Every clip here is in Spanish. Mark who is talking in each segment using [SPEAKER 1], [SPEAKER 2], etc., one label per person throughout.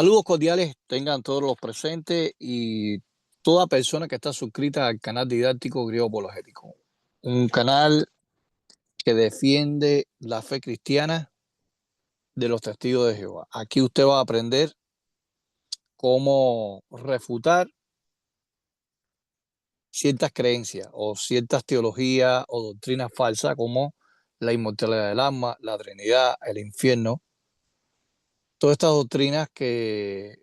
[SPEAKER 1] Saludos cordiales tengan todos los presentes y toda persona que está suscrita al canal didáctico Griego Apologético, un canal que defiende la fe cristiana de los testigos de Jehová. Aquí usted va a aprender cómo refutar ciertas creencias o ciertas teologías o doctrinas falsas como la inmortalidad del alma, la Trinidad, el infierno. Todas estas doctrinas que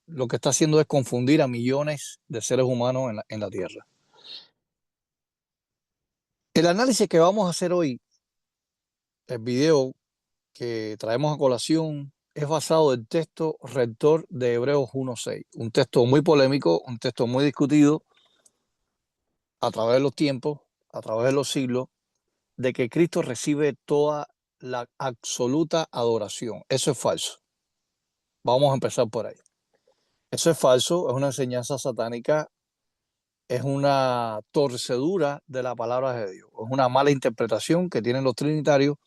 [SPEAKER 1] lo que está haciendo es confundir a millones de seres humanos en la Tierra. El análisis que vamos a hacer hoy, el video que traemos a colación, es basado en el texto rector de Hebreos 1:6, un texto muy polémico, un texto muy discutido a través de los tiempos, a través de los siglos, de que Cristo recibe toda la absoluta adoración. Eso es falso. Vamos a empezar por ahí. Eso es falso, es una enseñanza satánica, es una torcedura de la palabra de Dios, es una mala interpretación que tienen los trinitarios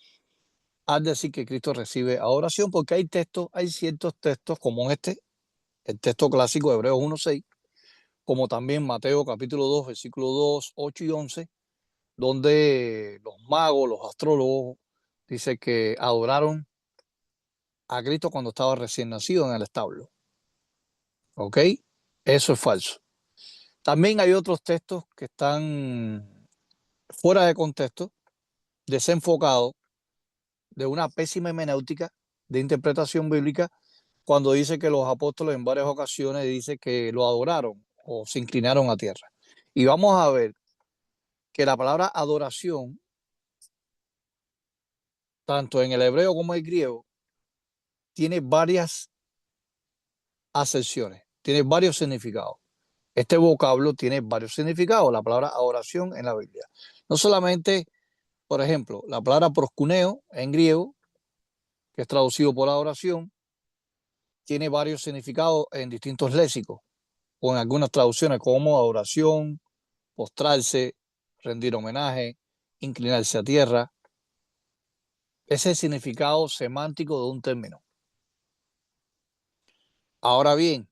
[SPEAKER 1] al decir que Cristo recibe adoración, porque hay textos, hay ciertos textos como el texto clásico de Hebreos 1:6, como también Mateo capítulo 2, versículos 2, 8 y 11, donde los magos, los astrólogos, dice que adoraron a Cristo cuando estaba recién nacido en el establo. ¿Ok? Eso es falso. También hay otros textos que están fuera de contexto, desenfocados, de una pésima hermenéutica de interpretación bíblica, cuando dice que los apóstoles en varias ocasiones dice que lo adoraron o se inclinaron a tierra. Y vamos a ver que la palabra adoración, tanto en el hebreo como en el griego, tiene varias acepciones, tiene varios significados. Este vocablo tiene varios significados, la palabra adoración en la Biblia. No solamente, por ejemplo, la palabra proskuneo en griego, que es traducido por adoración, tiene varios significados en distintos léxicos o en algunas traducciones como adoración, postrarse, rendir homenaje, inclinarse a tierra. Ese es el significado semántico de un término. Ahora bien,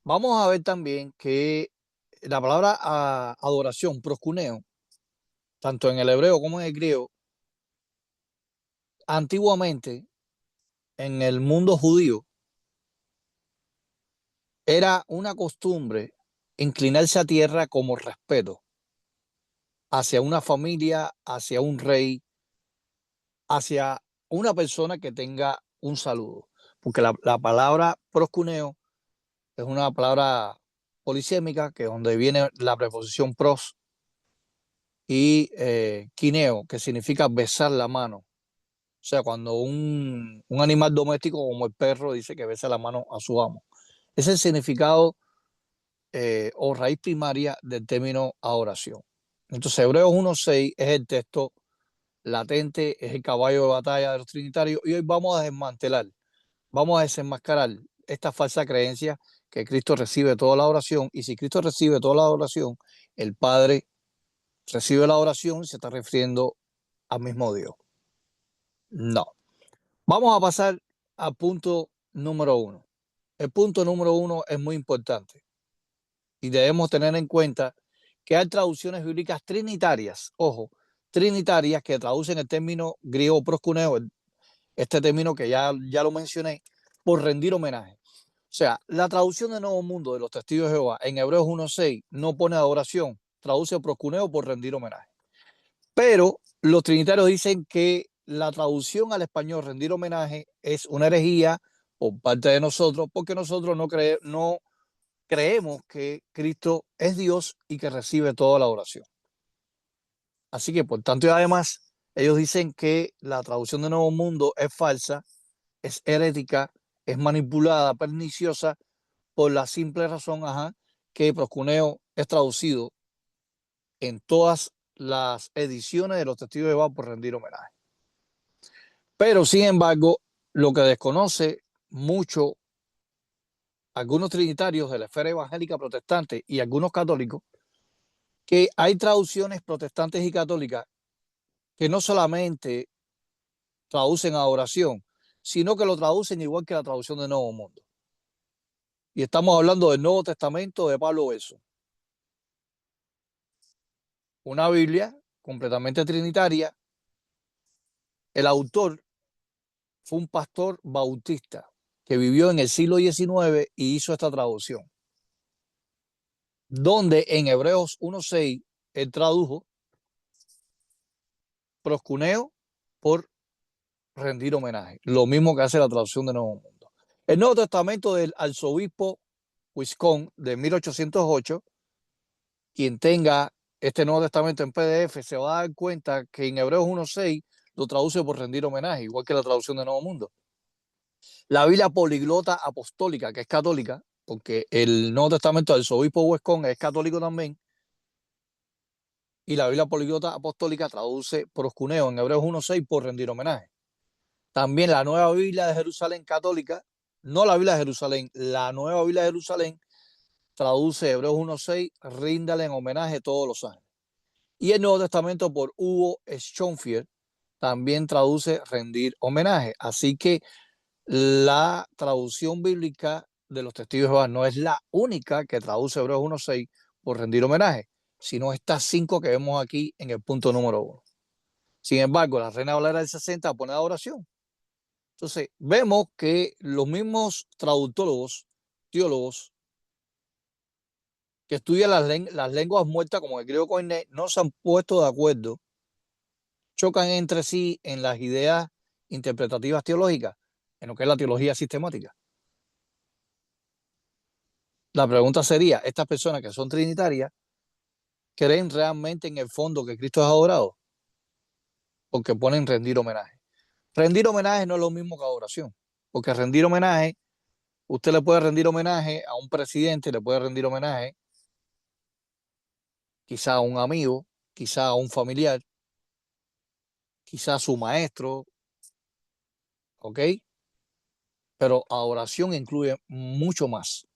[SPEAKER 1] vamos a ver también que la palabra adoración, proskuneo, tanto en el hebreo como en el griego, antiguamente en el mundo judío era una costumbre inclinarse a tierra como respeto hacia una familia, hacia un rey, hacia una persona que tenga un saludo. Porque la palabra proscuneo es una palabra polisémica, que es donde viene la preposición pros, y quineo, que significa besar la mano. O sea, cuando un animal doméstico como el perro dice que besa la mano a su amo. Ese es el significado o raíz primaria del término adoración. Entonces, Hebreos 1:6 es el texto latente, es el caballo de batalla de los trinitarios, y hoy vamos a desmantelar, vamos a desenmascarar esta falsa creencia que Cristo recibe toda la oración, y si Cristo recibe toda la oración, el Padre recibe la oración, se está refiriendo al mismo Dios. No. Vamos a pasar al punto número uno. El punto número uno es muy importante y debemos tener en cuenta que hay traducciones bíblicas trinitarias, ojo, trinitarias, que traducen el término griego proskuneo, este término que ya lo mencioné, por rendir homenaje. O sea, la traducción de Nuevo Mundo de los Testigos de Jehová en Hebreos 1:6 no pone adoración, traduce proskuneo por rendir homenaje. Pero los trinitarios dicen que la traducción al español rendir homenaje es una herejía por parte de nosotros, porque nosotros no creemos que Cristo es Dios y que recibe toda la oración. Así que, por tanto, y además, ellos dicen que la traducción de Nuevo Mundo es falsa, es herética, es manipulada, perniciosa, por la simple razón, que proscuneo es traducido en todas las ediciones de los Testigos de Jehová por rendir homenaje. Pero, sin embargo, lo que desconoce mucho algunos trinitarios de la esfera evangélica protestante y algunos católicos, que hay traducciones protestantes y católicas que no solamente traducen adoración, sino que lo traducen igual que la traducción del Nuevo Mundo. Y estamos hablando del Nuevo Testamento de Pablo Beso. Una Biblia completamente trinitaria. El autor fue un pastor bautista que vivió en el siglo XIX y hizo esta traducción, donde en Hebreos 1:6 él tradujo proscuneo por rendir homenaje, lo mismo que hace la traducción de Nuevo Mundo. El Nuevo Testamento del arzobispo Wiscón de 1808, quien tenga este Nuevo Testamento en PDF se va a dar cuenta que en Hebreos 1:6 lo traduce por rendir homenaje, igual que la traducción de Nuevo Mundo. La Biblia poliglota apostólica, que es católica, porque el Nuevo Testamento del arzobispo Wiscón es católico también, y la Biblia poliglota apostólica traduce proscuneo en Hebreos 1:6 por rendir homenaje. También la Nueva Biblia de Jerusalén católica, no la Biblia de Jerusalén, la Nueva Biblia de Jerusalén traduce Hebreos 1:6, ríndale en homenaje todos los ángeles. Y el Nuevo Testamento por Hugo Schonfield también traduce rendir homenaje. Así que la traducción bíblica de los testigos de Jehová no es la única que traduce Hebreos 1:6 por rendir homenaje, sino estas 5 que vemos aquí en el punto número 1. Sin embargo, la Reina Valera del 60 pone adoración. Entonces, vemos que los mismos traductólogos, teólogos, que estudian las lenguas muertas como el griego koiné, no se han puesto de acuerdo, chocan entre sí en las ideas interpretativas teológicas, en lo que es la teología sistemática. La pregunta sería, ¿estas personas que son trinitarias creen realmente en el fondo que Cristo es adorado? Porque ponen rendir homenaje. Rendir homenaje no es lo mismo que adoración, porque rendir homenaje, usted le puede rendir homenaje a un presidente, le puede rendir homenaje quizá a un amigo, quizá a un familiar, quizá a su maestro, ¿ok? Pero adoración incluye mucho más,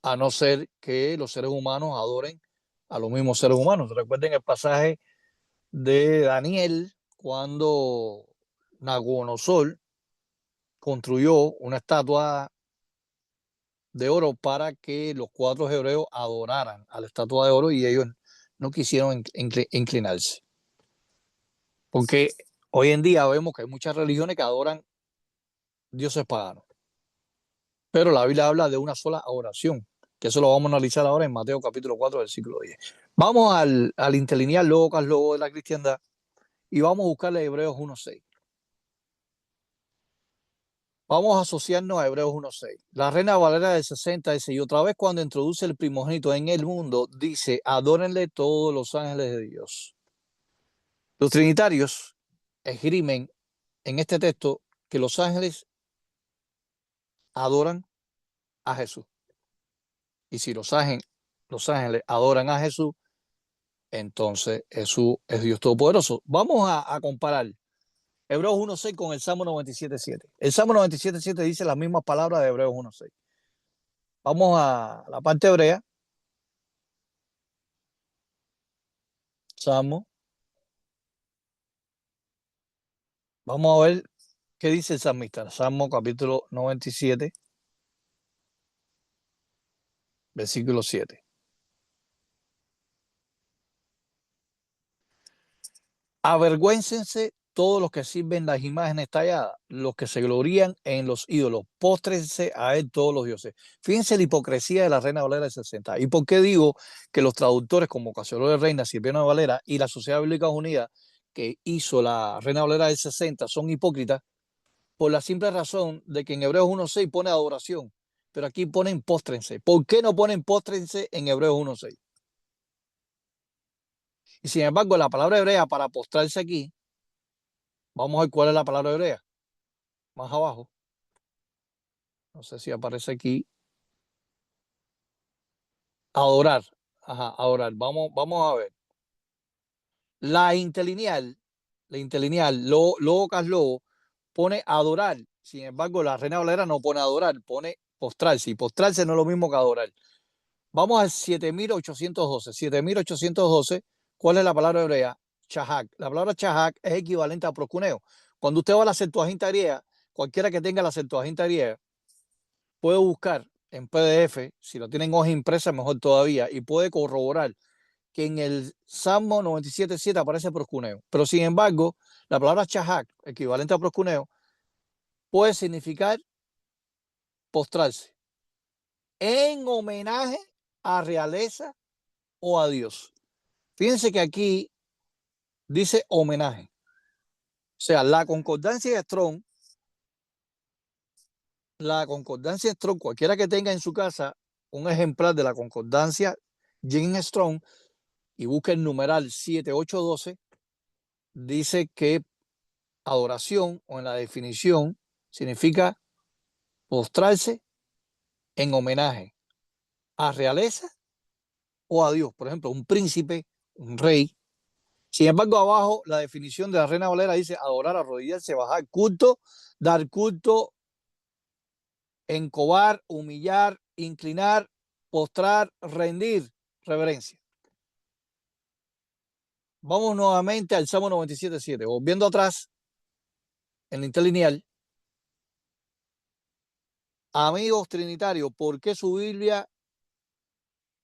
[SPEAKER 1] a no ser que los seres humanos adoren a los mismos seres humanos. Recuerden el pasaje de Daniel cuando Nabucodonosor construyó una estatua de oro para que los 4 hebreos adoraran a la estatua de oro y ellos no quisieron inclinarse. Porque hoy en día vemos que hay muchas religiones que adoran dioses paganos. Pero la Biblia habla de una sola oración, que eso lo vamos a analizar ahora en Mateo capítulo 4, versículo 10. Vamos al interlineal logos de la cristiandad y vamos a buscarle Hebreos 1:6. Vamos a asociarnos a Hebreos 1:6. La Reina Valera del 60 dice, y otra vez cuando introduce el primogénito en el mundo, dice, adórenle todos los ángeles de Dios. Los trinitarios esgrimen en este texto que los ángeles adoran a Jesús. Y si los ángeles adoran a Jesús, entonces Jesús es Dios Todopoderoso. Vamos a comparar Hebreos 1:6 con el Salmo 97:7. El Salmo 97:7 dice las mismas palabras de Hebreos 1:6. Vamos a la parte hebrea. Salmo. Vamos a ver qué dice el salmista. Salmo capítulo 97, versículo 7. Avergüéncense todos los que sirven las imágenes talladas, los que se glorían en los ídolos, póstrense a él todos los dioses. Fíjense la hipocresía de la Reina Valera del 60. ¿Y por qué digo que los traductores como Casoló de Reina, Silvino de Valera y la Sociedad Bíblica Unida que hizo la Reina Valera del 60 son hipócritas? Por la simple razón de que en Hebreos 1:6 pone adoración, pero aquí ponen póstrense. ¿Por qué no ponen póstrense en Hebreos 1:6? Y sin embargo, la palabra hebrea para postrarse aquí, vamos a ver cuál es la palabra hebrea. Más abajo. No sé si aparece aquí. Adorar. Ajá, adorar. Vamos a ver. La interlineal, logo, pone adorar. Sin embargo, la Reina Valera no pone adorar, pone postrarse. Y postrarse no es lo mismo que adorar. Vamos al 7812. 7812, ¿cuál es la palabra hebrea? Chahak. La palabra chahak es equivalente a proscuneo. Cuando usted va a la Septuaginta griega, cualquiera que tenga la Septuaginta griega puede buscar en PDF, si lo tienen hoja impresa, mejor todavía, y puede corroborar que en el Salmo 97.7 aparece proscuneo. Pero sin embargo, la palabra chahak, equivalente a proscuneo, puede significar postrarse en homenaje a realeza o a Dios. Fíjense que aquí dice homenaje. O sea, la concordancia Strong, cualquiera que tenga en su casa un ejemplar de la concordancia James Strong y busque el numeral 7812, dice que adoración, o en la definición, significa postrarse en homenaje a realeza o a Dios. Por ejemplo, un príncipe, un rey. Sin embargo, abajo la definición de la Reina Valera dice adorar, arrodillarse, bajar culto, dar culto, encobar, humillar, inclinar, postrar, rendir, reverencia. Vamos nuevamente al Salmo 97.7. Volviendo atrás, en la interlineal, amigos trinitarios, ¿por qué su Biblia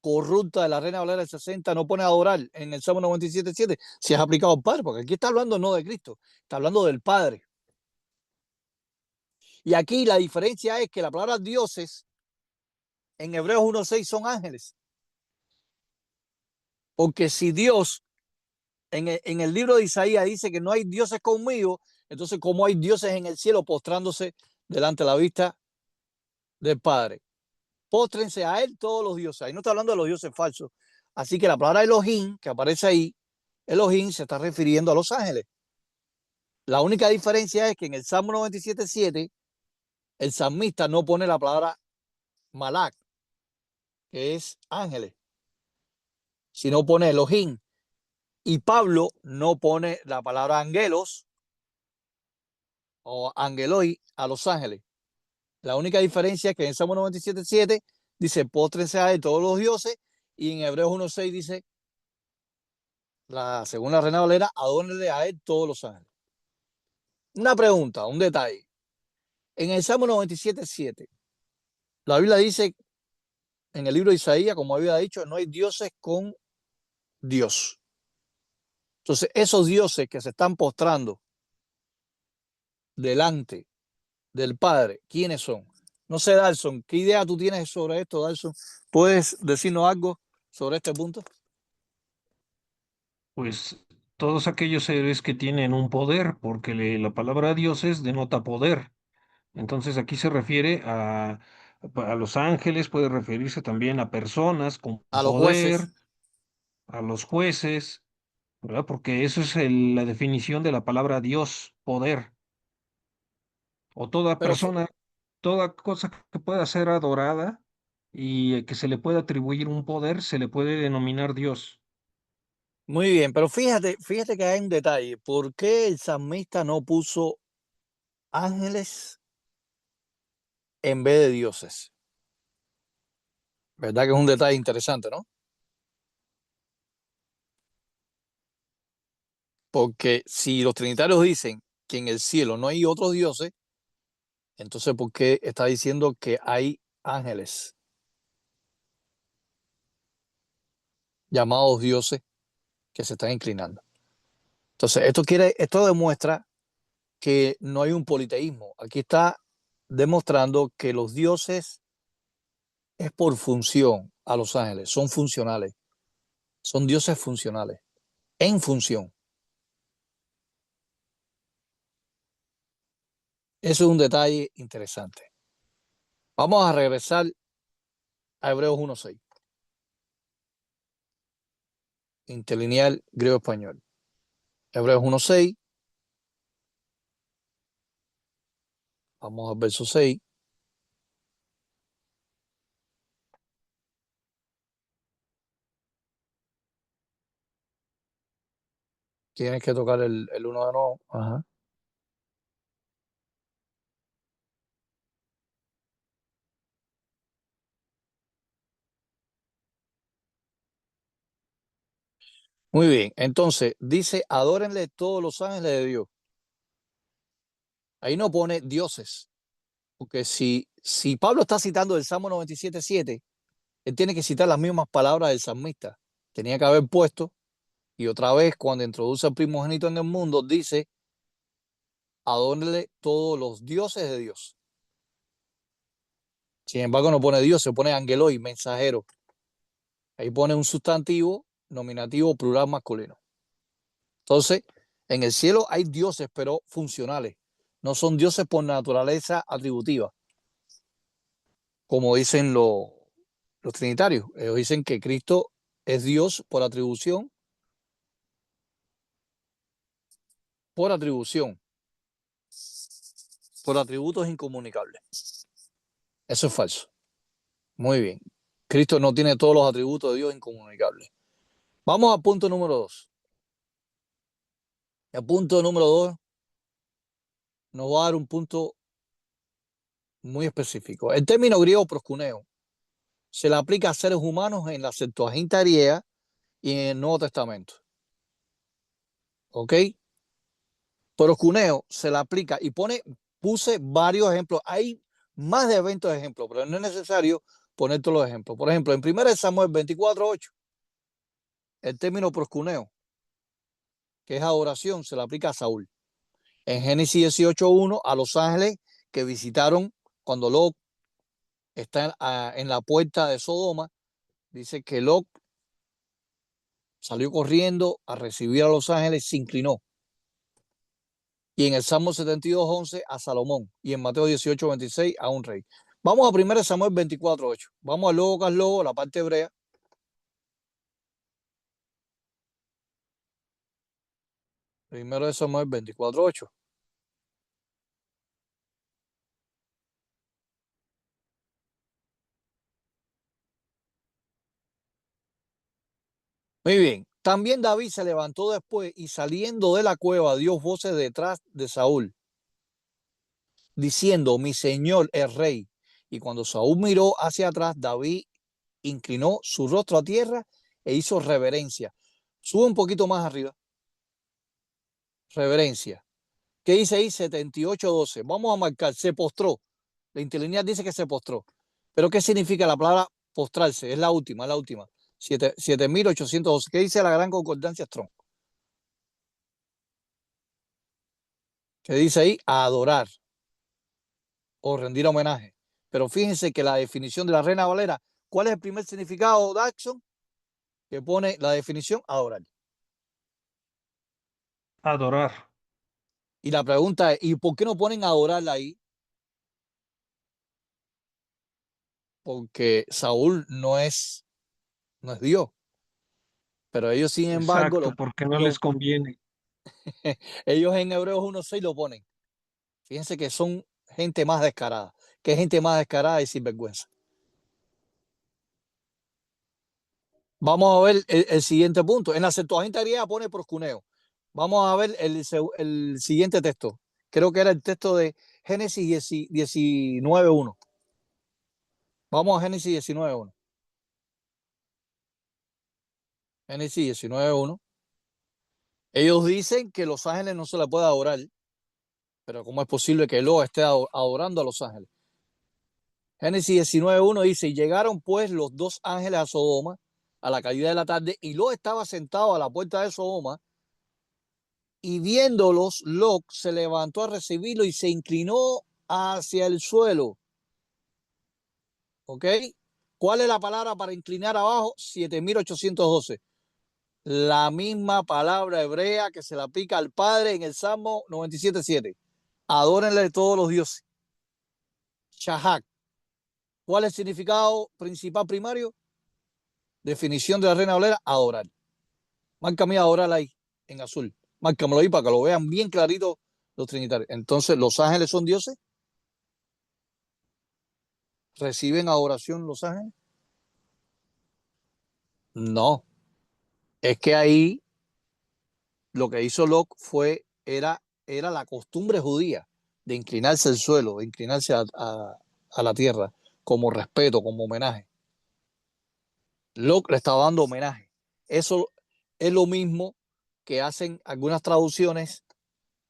[SPEAKER 1] corrupta de la Reina Valera del 60 no pone a adorar en el Salmo 97.7 si es aplicado al Padre? Porque aquí está hablando no de Cristo, está hablando del Padre. Y aquí la diferencia es que la palabra dioses en Hebreos 1.6 son ángeles. Porque si Dios en el libro de Isaías dice que no hay dioses conmigo, entonces ¿cómo hay dioses en el cielo postrándose delante de la vista del Padre? Póstrense a él todos los dioses. Ahí no está hablando de los dioses falsos. Así que la palabra Elohim, que aparece ahí, Elohim se está refiriendo a los ángeles. La única diferencia es que en el Salmo 97.7 el salmista no pone la palabra Malak, que es ángeles, sino pone Elohim. Y Pablo no pone la palabra angelos o angeloi a los ángeles. La única diferencia es que en Salmo 97.7 dice póstrense a él todos los dioses, y en Hebreos 1.6 dice, según la Reina Valera, adórenle a él todos los ángeles. Una pregunta, un detalle. En el Salmo 97.7, la Biblia dice en el libro de Isaías, como había dicho, no hay dioses con Dios. Entonces, esos dioses que se están postrando delante del Padre, ¿quiénes son? No sé, Dalson, ¿qué idea tú tienes sobre esto, Dalson? ¿Puedes decirnos algo sobre este punto?
[SPEAKER 2] Pues todos aquellos seres que tienen un poder, porque la palabra dioses denota poder. Entonces aquí se refiere a los ángeles, puede referirse también a personas con
[SPEAKER 1] A los
[SPEAKER 2] poder,
[SPEAKER 1] jueces.
[SPEAKER 2] a los jueces, ¿verdad? Porque eso es la definición de la palabra Dios, poder, o toda
[SPEAKER 1] Pero
[SPEAKER 2] persona, toda cosa que pueda ser adorada y que se le pueda atribuir un poder, se le puede denominar Dios.
[SPEAKER 1] muy bien, pero fíjate que hay un detalle. ¿Por qué el salmista no puso ángeles en vez de dioses? ¿Verdad que es un detalle interesante, no? Porque si los trinitarios dicen que en el cielo no hay otros dioses, entonces ¿por qué está diciendo que hay ángeles llamados dioses que se están inclinando? Entonces, esto demuestra que no hay un politeísmo. Aquí está demostrando que los dioses es por función a los ángeles, son funcionales, son dioses funcionales, en función. Eso es un detalle interesante. Vamos a regresar a Hebreos 1.6, interlineal griego-español. Hebreos 1.6, vamos al verso 6. Tienes que tocar el 1 de nuevo. Ajá. Muy bien, entonces dice, adórenle todos los ángeles de Dios. Ahí no pone dioses. Porque si Pablo está citando el Salmo 97:7, él tiene que citar las mismas palabras del salmista. Tenía que haber puesto, y otra vez cuando introduce al primogénito en el mundo, dice, adórenle todos los dioses de Dios. Sin embargo, no pone Dios, se pone angeloi, mensajero. Ahí pone un sustantivo, nominativo, plural masculino. Entonces, en el cielo hay dioses, pero funcionales. No son dioses por naturaleza atributiva, como dicen los trinitarios. Ellos dicen que Cristo es Dios por atribución, por atribución, por atributos incomunicables. Eso es falso. Muy bien. Cristo no tiene todos los atributos de Dios incomunicables. Vamos al punto número 2. El punto número 2 nos va a dar un punto muy específico. El término griego proscuneo se le aplica a seres humanos en la Septuaginta griega y en el Nuevo Testamento. ¿Ok? Proscuneo se le aplica y puse varios ejemplos. Hay más de 20 ejemplos, pero no es necesario poner todos los ejemplos. Por ejemplo, en 1 Samuel 24:8, el término proscuneo, que es adoración, se le aplica a Saúl. En Génesis 18:1, a los ángeles que visitaron cuando Lot está en la puerta de Sodoma, dice que Lot salió corriendo a recibir a los ángeles, se inclinó. Y en el Salmo 72:11 a Salomón. Y en Mateo 18:26 a un rey. Vamos a 1 Samuel 24:8. Vamos al logo Carlogo, la parte hebrea. 1 Samuel 24:8. Muy bien. También David se levantó después y saliendo de la cueva dio voces detrás de Saúl, diciendo, mi señor es rey. Y cuando Saúl miró hacia atrás, David inclinó su rostro a tierra e hizo reverencia. Sube un poquito más arriba. Reverencia. ¿Qué dice ahí? 78:12. Vamos a marcar, se postró. La interlineal dice que se postró. ¿Pero qué significa la palabra postrarse? Es la última, es la última. 7812. ¿Qué dice la gran concordancia Strong? ¿Qué dice ahí? A adorar o rendir homenaje. Pero fíjense que la definición de la Reina Valera, ¿cuál es el primer significado, Daxon? Que pone la definición, adorar.
[SPEAKER 2] Adorar.
[SPEAKER 1] Y la pregunta es, ¿y por qué no ponen adorar ahí? Porque Saúl no es Dios. Pero ellos, sin embargo,
[SPEAKER 2] Exacto, porque no les conviene.
[SPEAKER 1] ellos en Hebreos 1:6 lo ponen. Fíjense que son gente más descarada. Que gente más descarada y sinvergüenza. Vamos a ver el siguiente punto. En la Septuaginta griega pone proscuneo. Vamos a ver el siguiente texto. Creo que era el texto de Génesis 19:1. Vamos a Génesis 19:1. Génesis 19:1. Ellos dicen que los ángeles no se le puede adorar, pero ¿cómo es posible que Lot esté adorando a los ángeles? Génesis 19:1 dice, y llegaron pues los dos ángeles a Sodoma a la caída de la tarde, y Lot estaba sentado a la puerta de Sodoma, y viéndolos, Lot se levantó a recibirlo y se inclinó hacia el suelo. ¿Ok? ¿Cuál es la palabra para inclinar abajo? 7812. La misma palabra hebrea que se le aplica al Padre en el Salmo 97:7. Adórenle todos los dioses. Shahak. ¿Cuál es el significado principal primario? Definición de la Reina Valera, adorar. Márcame adorar ahí, en azul. Márcamelo ahí para que lo vean bien clarito los trinitarios. Entonces, ¿los ángeles son dioses? ¿Reciben adoración los ángeles? No. Es que ahí lo que hizo Locke era la costumbre judía de inclinarse al suelo, de inclinarse a la tierra, como respeto, como homenaje. Locke le estaba dando homenaje. Eso es lo mismo que hacen algunas traducciones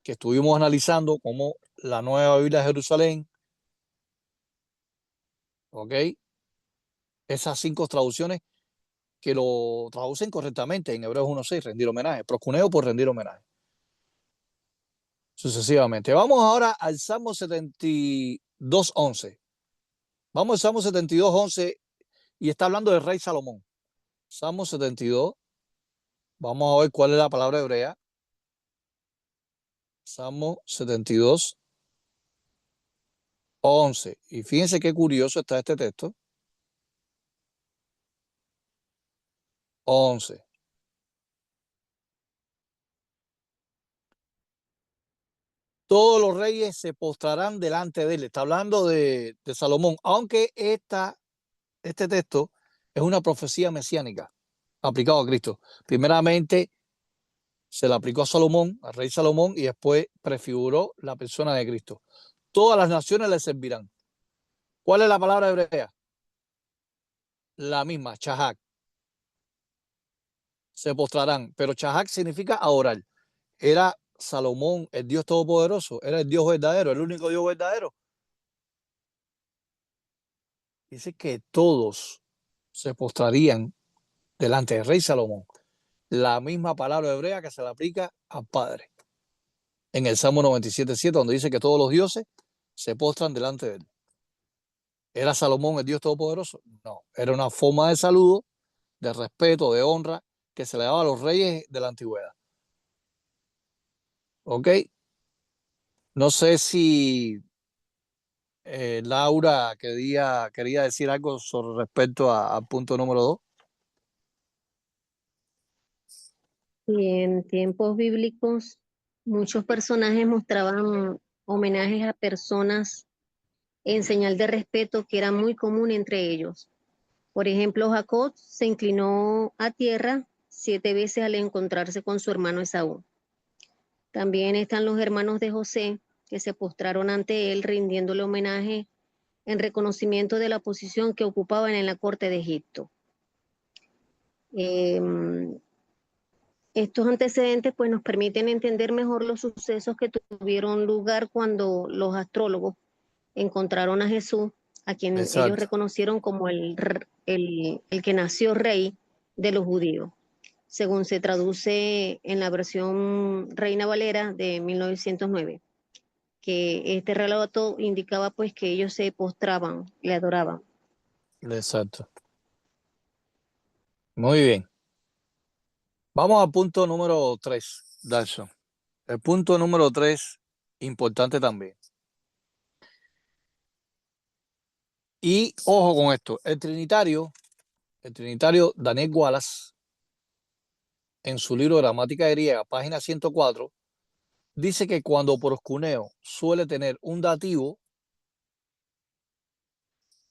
[SPEAKER 1] que estuvimos analizando, como la Nueva Biblia de Jerusalén, ¿ok? Esas 5 traducciones que lo traducen correctamente en Hebreos 1.6, rendir homenaje, proscuneo por rendir homenaje, sucesivamente. Vamos ahora al Salmo 72.11. Vamos al Salmo 72.11 y está hablando del rey Salomón. Salmo 72, vamos a ver cuál es la palabra hebrea. Salmo 72.11. Y fíjense qué curioso está este texto. 11. Todos los reyes se postrarán delante de él. Está hablando de Salomón, aunque este texto es una profecía mesiánica aplicado a Cristo. Primeramente se le aplicó a Salomón, al rey Salomón, y después prefiguró la persona de Cristo. Todas las naciones le servirán. ¿Cuál es la palabra hebrea? La misma, Chahak. Se postrarán, pero Chahak significa adorar. Era Salomón, el Dios Todopoderoso, era el Dios verdadero, el único Dios verdadero. Dice que todos se postrarían delante del rey Salomón. La misma palabra hebrea que se le aplica al Padre. En el Salmo 97.7, donde dice que todos los dioses se postran delante de él. ¿Era Salomón el Dios Todopoderoso? No, era una forma de saludo, de respeto, de honra que se le daba a los reyes de la antigüedad. ¿Ok? No sé si Laura quería decir algo sobre respecto al punto número 2.
[SPEAKER 3] Y en tiempos bíblicos, muchos personajes mostraban homenajes a personas en señal de respeto que era muy común entre ellos. Por ejemplo, Jacob se inclinó a tierra 7 veces al encontrarse con su hermano Esaú. También están los hermanos de José, que se postraron ante él rindiéndole homenaje en reconocimiento de la posición que ocupaban en la corte de Egipto. Estos antecedentes pues, nos permiten entender mejor los sucesos que tuvieron lugar cuando los astrólogos encontraron a Jesús, a quien ellos
[SPEAKER 1] Exacto.
[SPEAKER 3] reconocieron como el que nació rey de los judíos, según se traduce en la versión Reina Valera de 1909, que este relato indicaba pues que ellos se postraban, le adoraban.
[SPEAKER 1] Exacto. Muy bien. Vamos al punto número 3, Darson. El punto número 3, importante también. Y ojo con esto, el trinitario Daniel Wallace, en su libro Gramática griega, página 104, dice que cuando proscuneo suele tener un dativo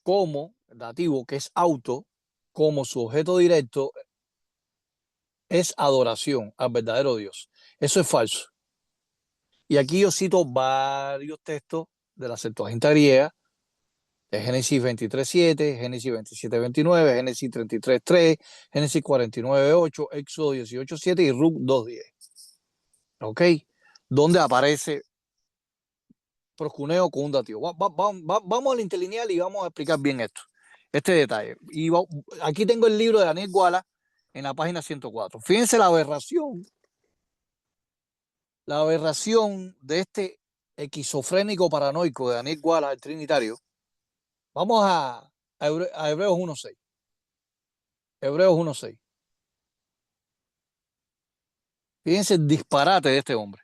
[SPEAKER 1] como dativo, que es auto, como su objeto directo, es adoración al verdadero Dios. Eso es falso. Y aquí yo cito varios textos de la Septuaginta griega, de Génesis 23.7, Génesis 27.29, Génesis 33.3, Génesis 49.8, Éxodo 18.7 y Ruth 2.10. ¿Ok? Donde aparece proscuneo con un dativo. Vamos al interlineal y vamos a explicar bien esto, este detalle. Y aquí tengo el libro de Daniel Wallace en la página 104. Fíjense la aberración de este esquizofrénico paranoico de Daniel Wallace, el trinitario. Vamos a Hebreos 1.6. Hebreos 1.6. Fíjense el disparate de este hombre.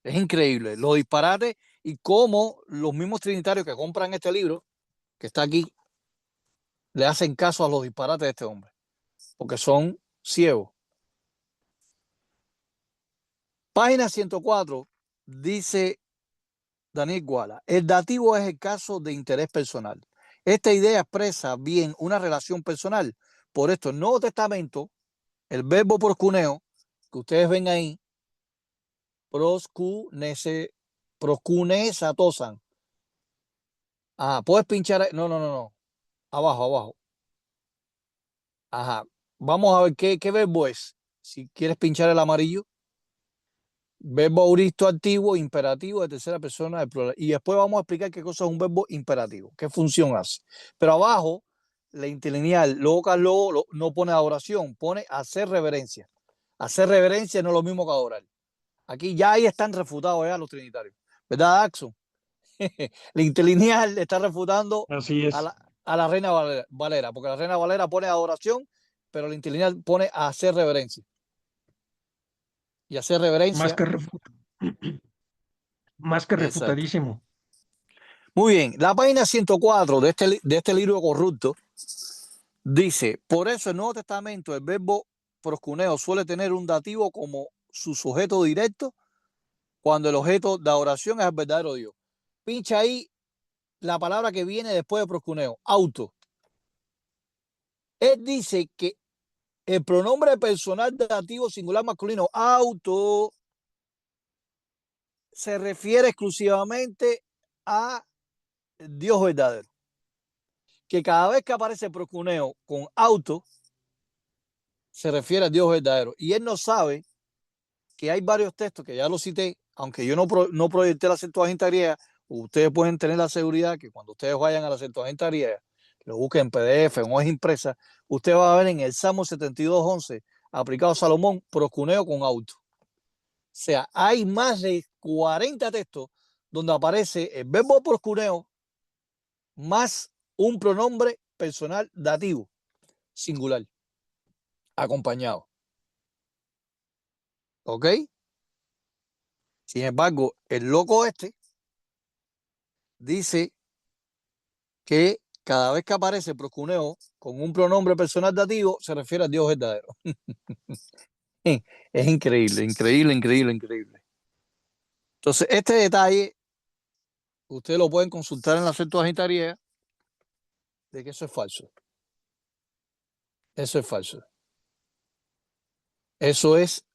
[SPEAKER 1] Es increíble. Los disparates y cómo los mismos trinitarios que compran este libro, que está aquí, le hacen caso a los disparates de este hombre. Porque son ciegos. Página 104 dice Daniel Wallace, el dativo es el caso de interés personal. Esta idea expresa bien una relación personal. Por esto, el Nuevo Testamento, el verbo proscuneo, que ustedes ven ahí, proscunesatosan. Ajá, puedes pinchar. No. Abajo. Ajá. Vamos a ver qué verbo es. Si quieres pinchar el amarillo. Verbo auristo activo, imperativo de tercera persona del plural. Y después vamos a explicar qué cosa es un verbo imperativo, qué función hace. Pero abajo, la interlineal, luego no pone adoración, pone hacer reverencia. Hacer reverencia no es lo mismo que adorar. Aquí ya ahí están refutados ya los trinitarios. ¿Verdad, Axon? La interlineal está refutando
[SPEAKER 2] Así
[SPEAKER 1] a
[SPEAKER 2] es.
[SPEAKER 1] la Reina Valera, porque la Reina Valera pone adoración, pero la interlineal pone hacer reverencia. Y hacer
[SPEAKER 2] Más
[SPEAKER 1] reverencia.
[SPEAKER 2] que más que
[SPEAKER 1] Exacto.
[SPEAKER 2] refutadísimo.
[SPEAKER 1] Muy bien, la página 104 de este libro corrupto dice, por eso el Nuevo Testamento el verbo proscuneo suele tener un dativo como su sujeto directo cuando el objeto de adoración es el verdadero Dios. Pincha ahí la palabra que viene después de proscuneo, auto. Él dice que el pronombre personal dativo singular masculino, auto, se refiere exclusivamente a Dios verdadero. Que cada vez que aparece proscuneo con auto, se refiere a Dios verdadero. Y él no sabe que hay varios textos que ya lo cité, aunque yo no proyecté la Septuaginta griega, ustedes pueden tener la seguridad que cuando ustedes vayan a la Septuaginta griega, lo busquen en PDF, en hoja impresa, usted va a ver en el Salmo 72:11, aplicado a Salomón, proscuneo con auto. O sea, hay más de 40 textos donde aparece el verbo proscuneo más un pronombre personal dativo, singular, acompañado. ¿Ok? Sin embargo, el loco este dice que cada vez que aparece proscuneo con un pronombre personal dativo, se refiere a Dios verdadero. Es increíble, increíble, increíble, increíble. Entonces, este detalle, ustedes lo pueden consultar en la Septuaginta griega, de que eso es falso. Eso es falso. Eso es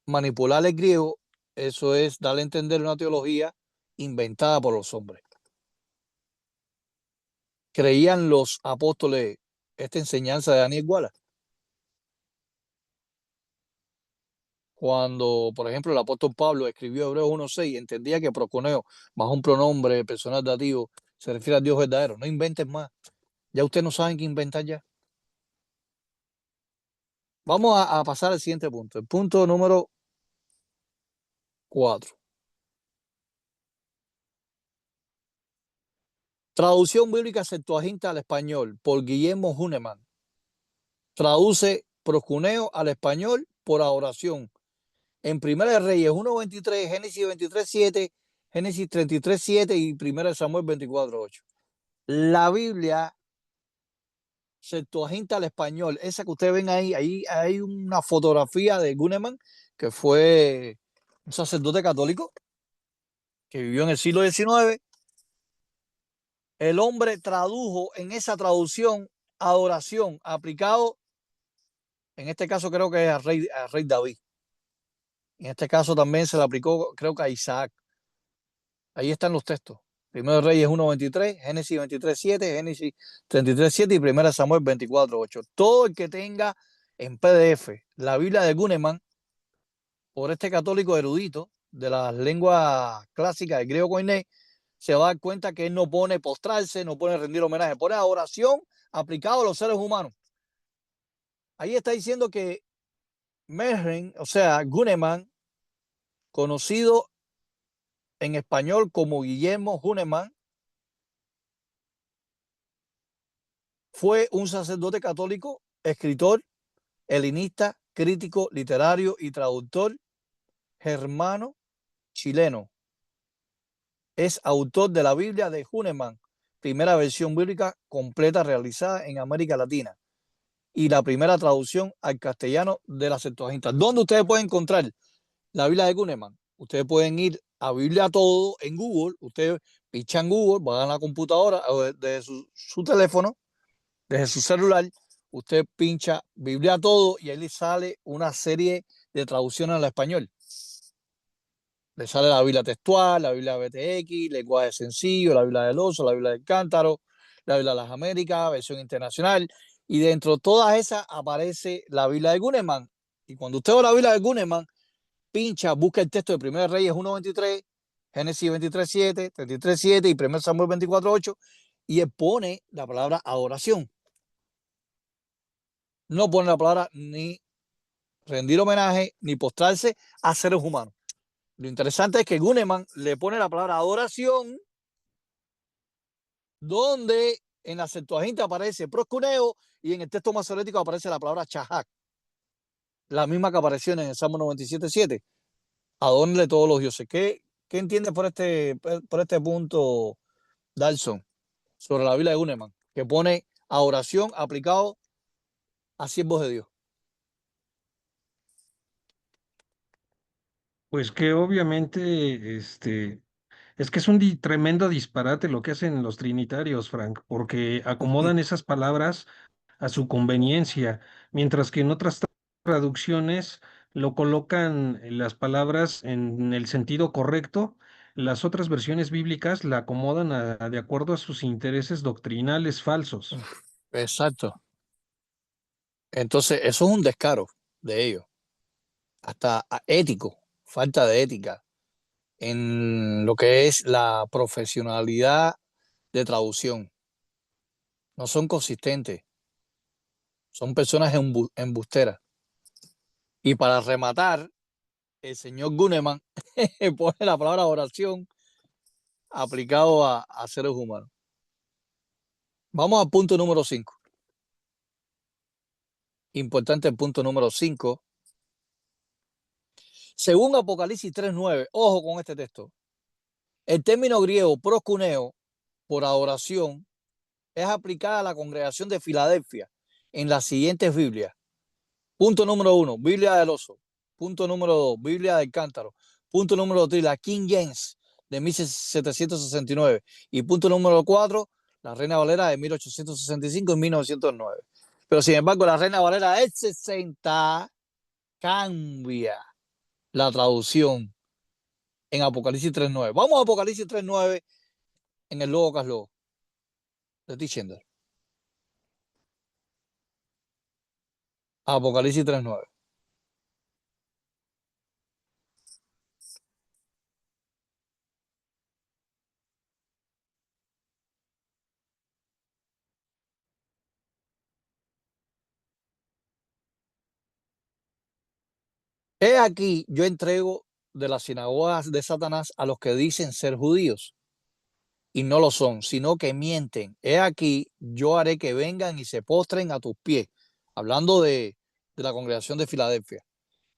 [SPEAKER 1] manipular el griego, eso es darle a entender una teología inventada por los hombres. ¿Creían los apóstoles esta enseñanza de Daniel Wallace? Cuando, por ejemplo, el apóstol Pablo escribió Hebreos 1:6, entendía que proscuneo más un pronombre personal dativo se refiere a Dios verdadero. No inventes más. Ya ustedes no saben qué inventar ya. Vamos a pasar al siguiente punto. El punto número 4. Traducción bíblica Septuaginta al español por Guillermo Huneman. Traduce proscuneo al español por adoración. En Primera de Reyes 1:23, Génesis 23:7, Génesis 33:7 y Primera de Samuel 24:8. La Biblia Septuaginta al español, esa que ustedes ven ahí hay una fotografía de Guneman, que fue un sacerdote católico que vivió en el siglo XIX. El hombre tradujo en esa traducción adoración aplicado, en este caso creo que es a rey David. En este caso también se le aplicó, creo que a Isaac. Ahí están los textos. Primero Reyes 1:23, Génesis 23:7, Génesis 33:7 y Primera Samuel 24:8. Todo el que tenga en PDF la Biblia de Guneman, por este católico erudito de las lenguas clásicas del griego koiné, se va a dar cuenta que él no pone postrarse, no pone rendir homenaje, pone adoración aplicado a los seres humanos. Ahí está diciendo que Mehren, o sea, Guneman, conocido en español como Guillermo Huneman, fue un sacerdote católico, escritor, helenista, crítico literario y traductor germano chileno. Es autor de la Biblia de Huneman, primera versión bíblica completa realizada en América Latina y la primera traducción al castellano de la Septuaginta. ¿Dónde ustedes pueden encontrar la Biblia de Huneman? Ustedes pueden ir a Biblia Todo en Google, ustedes pichan Google, van a la computadora o de su teléfono, desde su celular, usted pincha Biblia Todo y ahí le sale una serie de traducciones al español. Le sale la Biblia textual, la Biblia BTX, lenguaje sencillo, la Biblia del Oso, la Biblia del Cántaro, la Biblia de las Américas, versión internacional. Y dentro de todas esas aparece la Biblia de Guneman. Y cuando usted ve la Biblia de Guneman, pincha, busca el texto de 1 Reyes 1:23, Génesis 23:7, 33:7 y 1 Samuel 24:8, y él pone la palabra adoración. No pone la palabra ni rendir homenaje ni postrarse a seres humanos. Lo interesante es que Gunneman le pone la palabra adoración, donde en la Septuaginta aparece proscuneo y en el texto masorético aparece la palabra chahak, la misma que apareció en el Salmo 97:7. Adórenle todos los dioses. ¿Qué entiendes por este punto, Dalson, sobre la Biblia de Gunneman, que pone adoración aplicado a siervos de Dios?
[SPEAKER 2] Pues que obviamente, es que es un tremendo disparate lo que hacen los trinitarios, Frank, porque acomodan esas palabras a su conveniencia, mientras que en otras traducciones lo colocan las palabras en el sentido correcto. Las otras versiones bíblicas la acomodan de acuerdo a sus intereses doctrinales falsos.
[SPEAKER 1] Exacto. Entonces, eso es un descaro de ellos, hasta ético, falta de ética en lo que es la profesionalidad de traducción. No son consistentes, son personas embusteras. Y para rematar, el señor Gunneman pone la palabra oración aplicado a seres humanos. Vamos al punto número 5. Importante el punto número 5. Según Apocalipsis 3:9, ojo con este texto, el término griego proskuneo, por adoración, es aplicada a la congregación de Filadelfia en las siguientes Biblias. Punto número 1, Biblia del Oso. Punto número 2, Biblia del Cántaro. Punto número 3, la King James de 1769. Y punto número 4, la Reina Valera de 1865 y 1909. Pero sin embargo, la Reina Valera del 60 cambia la traducción en Apocalipsis 3:9. Vamos a Apocalipsis 3:9 en el Logos Logos de Tichender. Apocalipsis 3:9. He aquí, yo entrego de las sinagogas de Satanás a los que dicen ser judíos y no lo son, sino que mienten. He aquí, yo haré que vengan y se postren a tus pies, hablando de la congregación de Filadelfia,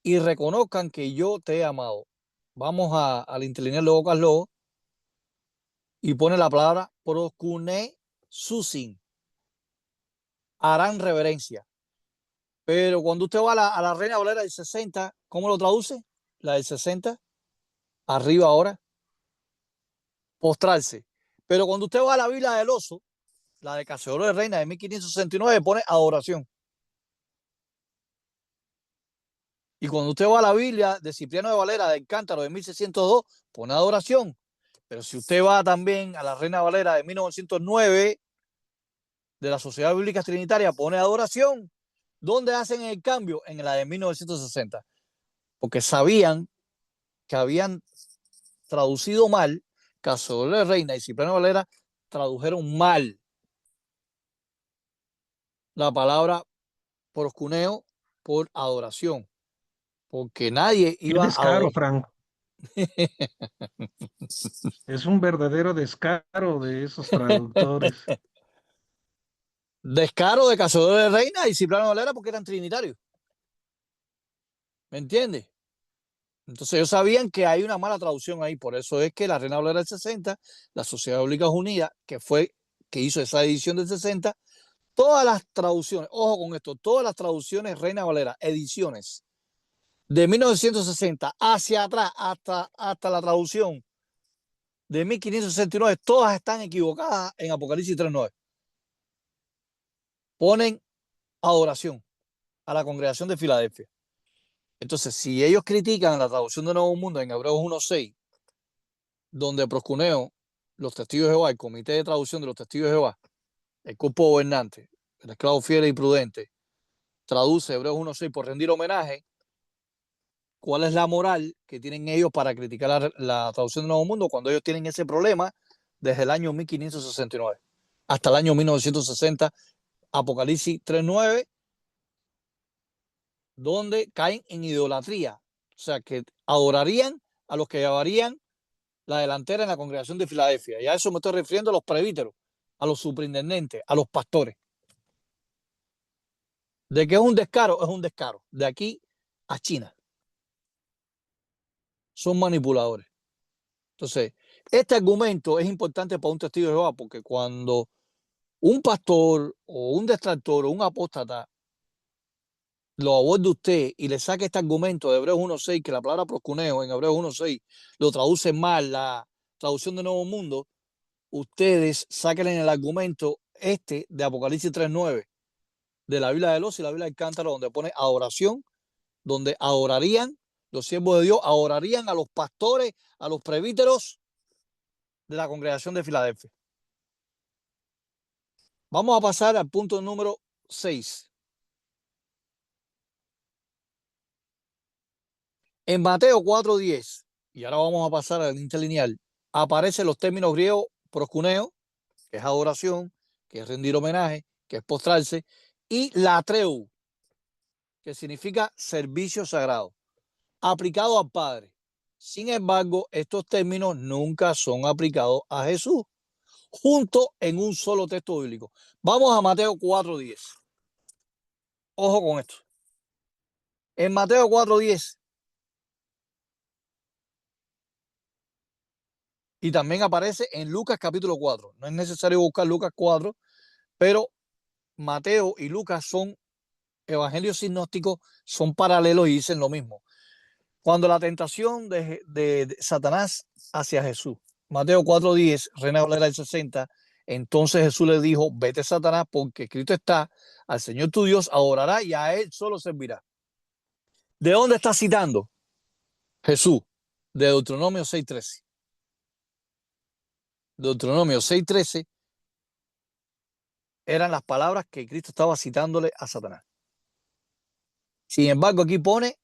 [SPEAKER 1] y reconozcan que yo te he amado. Vamos al interlineal Logos Logos y pone la palabra procune susin, harán reverencia. Pero cuando usted va a la Reina Valera del 60, ¿cómo lo traduce? La del 60, arriba ahora, postrarse. Pero cuando usted va a la Biblia del Oso, la de Casiodoro de Reina de 1569, pone adoración. Y cuando usted va a la Biblia de Cipriano de Valera del Cántaro de 1602, pone adoración. Pero si usted va también a la Reina Valera de 1909, de la Sociedad Bíblica Trinitaria, pone adoración. ¿Dónde hacen el cambio? En la de 1960. Porque sabían que habían traducido mal. Casiodoro de Reina y Cipriano de Valera tradujeron mal la palabra proscuneo por adoración, porque nadie
[SPEAKER 2] Qué
[SPEAKER 1] iba a
[SPEAKER 2] descaro, Frank. Es un verdadero descaro de esos traductores.
[SPEAKER 1] descaro de Cazador de Reina y Cipriano Valera porque eran trinitarios. ¿Me entiendes? Entonces ellos sabían que hay una mala traducción ahí, por eso es que la Reina Valera del 60, la Sociedad Bíblica Unida, que hizo esa edición del 60, todas las traducciones, ojo con esto, todas las traducciones Reina Valera, ediciones de 1960 hacia atrás hasta la traducción de 1569, todas están equivocadas en Apocalipsis 3:9. Ponen adoración a la congregación de Filadelfia. Entonces, si ellos critican la traducción de Nuevo Mundo en Hebreos 1:6, donde proscuneo, los testigos de Jehová, el comité de traducción de los testigos de Jehová, el cuerpo gobernante, el esclavo fiel y prudente, traduce Hebreos 1:6 por rendir homenaje, cuál es la moral que tienen ellos para criticar la traducción del Nuevo Mundo cuando ellos tienen ese problema desde el año 1569 hasta el año 1960, Apocalipsis 3:9, donde caen en idolatría. O sea, que adorarían a los que llevarían la delantera en la congregación de Filadelfia. Y a eso me estoy refiriendo a los presbíteros, a los superintendentes, a los pastores. De que es un descaro, es un descaro. De aquí a China. Son manipuladores. Entonces, este argumento es importante para un testigo de Jehová, porque cuando un pastor o un detractor o un apóstata lo aborda usted y le saca este argumento de Hebreos 1:6, que la palabra proscuneo en Hebreos 1:6 lo traduce mal la traducción de Nuevo Mundo, ustedes saquen el argumento este de Apocalipsis 3:9 de la Biblia de los y la Biblia del Cántaro, donde pone adoración, donde adorarían los siervos de Dios, adorarían a los pastores, a los presbíteros de la congregación de Filadelfia. Vamos a pasar al punto número 6. En Mateo 4:10, y ahora vamos a pasar al interlineal, aparecen los términos griegos proscuneo, que es adoración, que es rendir homenaje, que es postrarse, y latreu, que significa servicio sagrado, aplicado al Padre. Sin embargo, estos términos nunca son aplicados a Jesús, juntos en un solo texto bíblico. Vamos a Mateo 4:10. Ojo con esto. En Mateo 4:10, y también aparece en Lucas capítulo 4. No es necesario buscar Lucas 4, pero Mateo y Lucas son evangelios sinópticos, son paralelos y dicen lo mismo. Cuando la tentación de Satanás hacia Jesús, Mateo 4:10, Reina Valera del 60, entonces Jesús le dijo, vete Satanás, porque escrito está, al Señor tu Dios adorará y a él solo servirá. ¿De dónde está citando Jesús? De Deuteronomio 6:13. Deuteronomio 6:13 eran las palabras que Cristo estaba citándole a Satanás. Sin embargo, aquí pone,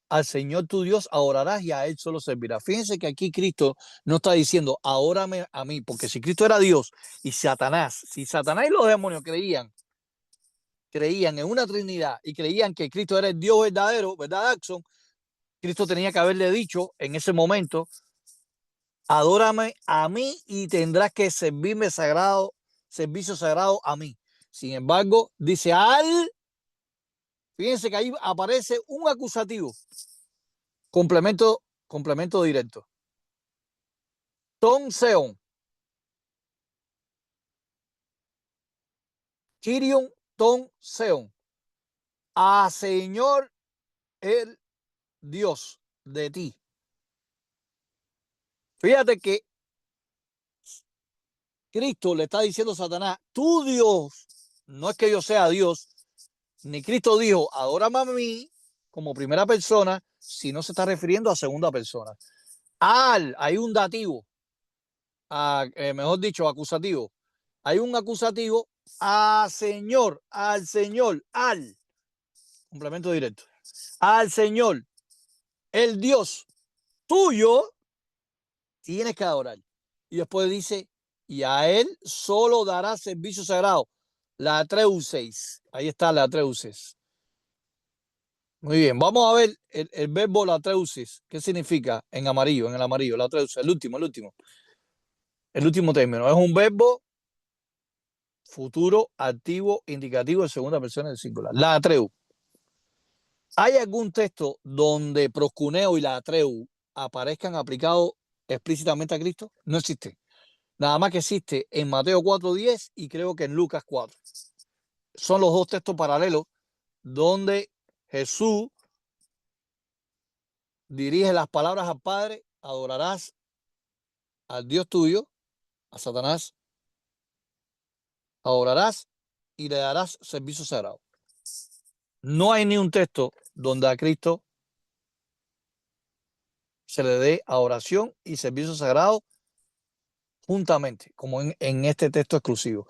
[SPEAKER 1] al Señor tu Dios adorarás y a él solo servirá. Fíjense que aquí Cristo no está diciendo, adórame a mí, porque si Cristo era Dios y Satanás, si Satanás y los demonios creían en una Trinidad y creían que Cristo era el Dios verdadero, ¿verdad, Jackson? Cristo tenía que haberle dicho en ese momento, adórame a mí y tendrás que servirme servicio sagrado a mí. Sin embargo, dice fíjense que ahí aparece un acusativo, complemento directo. Ton Seon, Kirion Ton Seon, a Señor el Dios de ti. Fíjate que Cristo le está diciendo a Satanás, tu Dios, no es que yo sea Dios, ni Cristo dijo, adórame a mí como primera persona, si no se está refiriendo a segunda persona. Hay un dativo, mejor dicho, acusativo. Hay un acusativo a Señor, al Señor, al, complemento directo, al Señor, el Dios tuyo, tienes que adorar. Y después dice, y a él solo dará servicio sagrado. La Treuseis. Ahí está la Treuseis. Muy bien, vamos a ver el verbo la Treuseis. ¿Qué significa en amarillo, en el amarillo? La Treuseis, el último término. Es un verbo futuro, activo, indicativo de segunda persona del singular. La Atreu. ¿Hay algún texto donde proscuneo y la Atreu aparezcan aplicados explícitamente a Cristo? No existe. Nada más que existe en Mateo 4:10 y creo que en Lucas 4. Son los dos textos paralelos donde Jesús dirige las palabras al Padre, adorarás al Dios tuyo, a Satanás, adorarás y le darás servicio sagrado. No hay ni un texto donde a Cristo se le dé adoración y servicio sagrado juntamente, como en este texto exclusivo.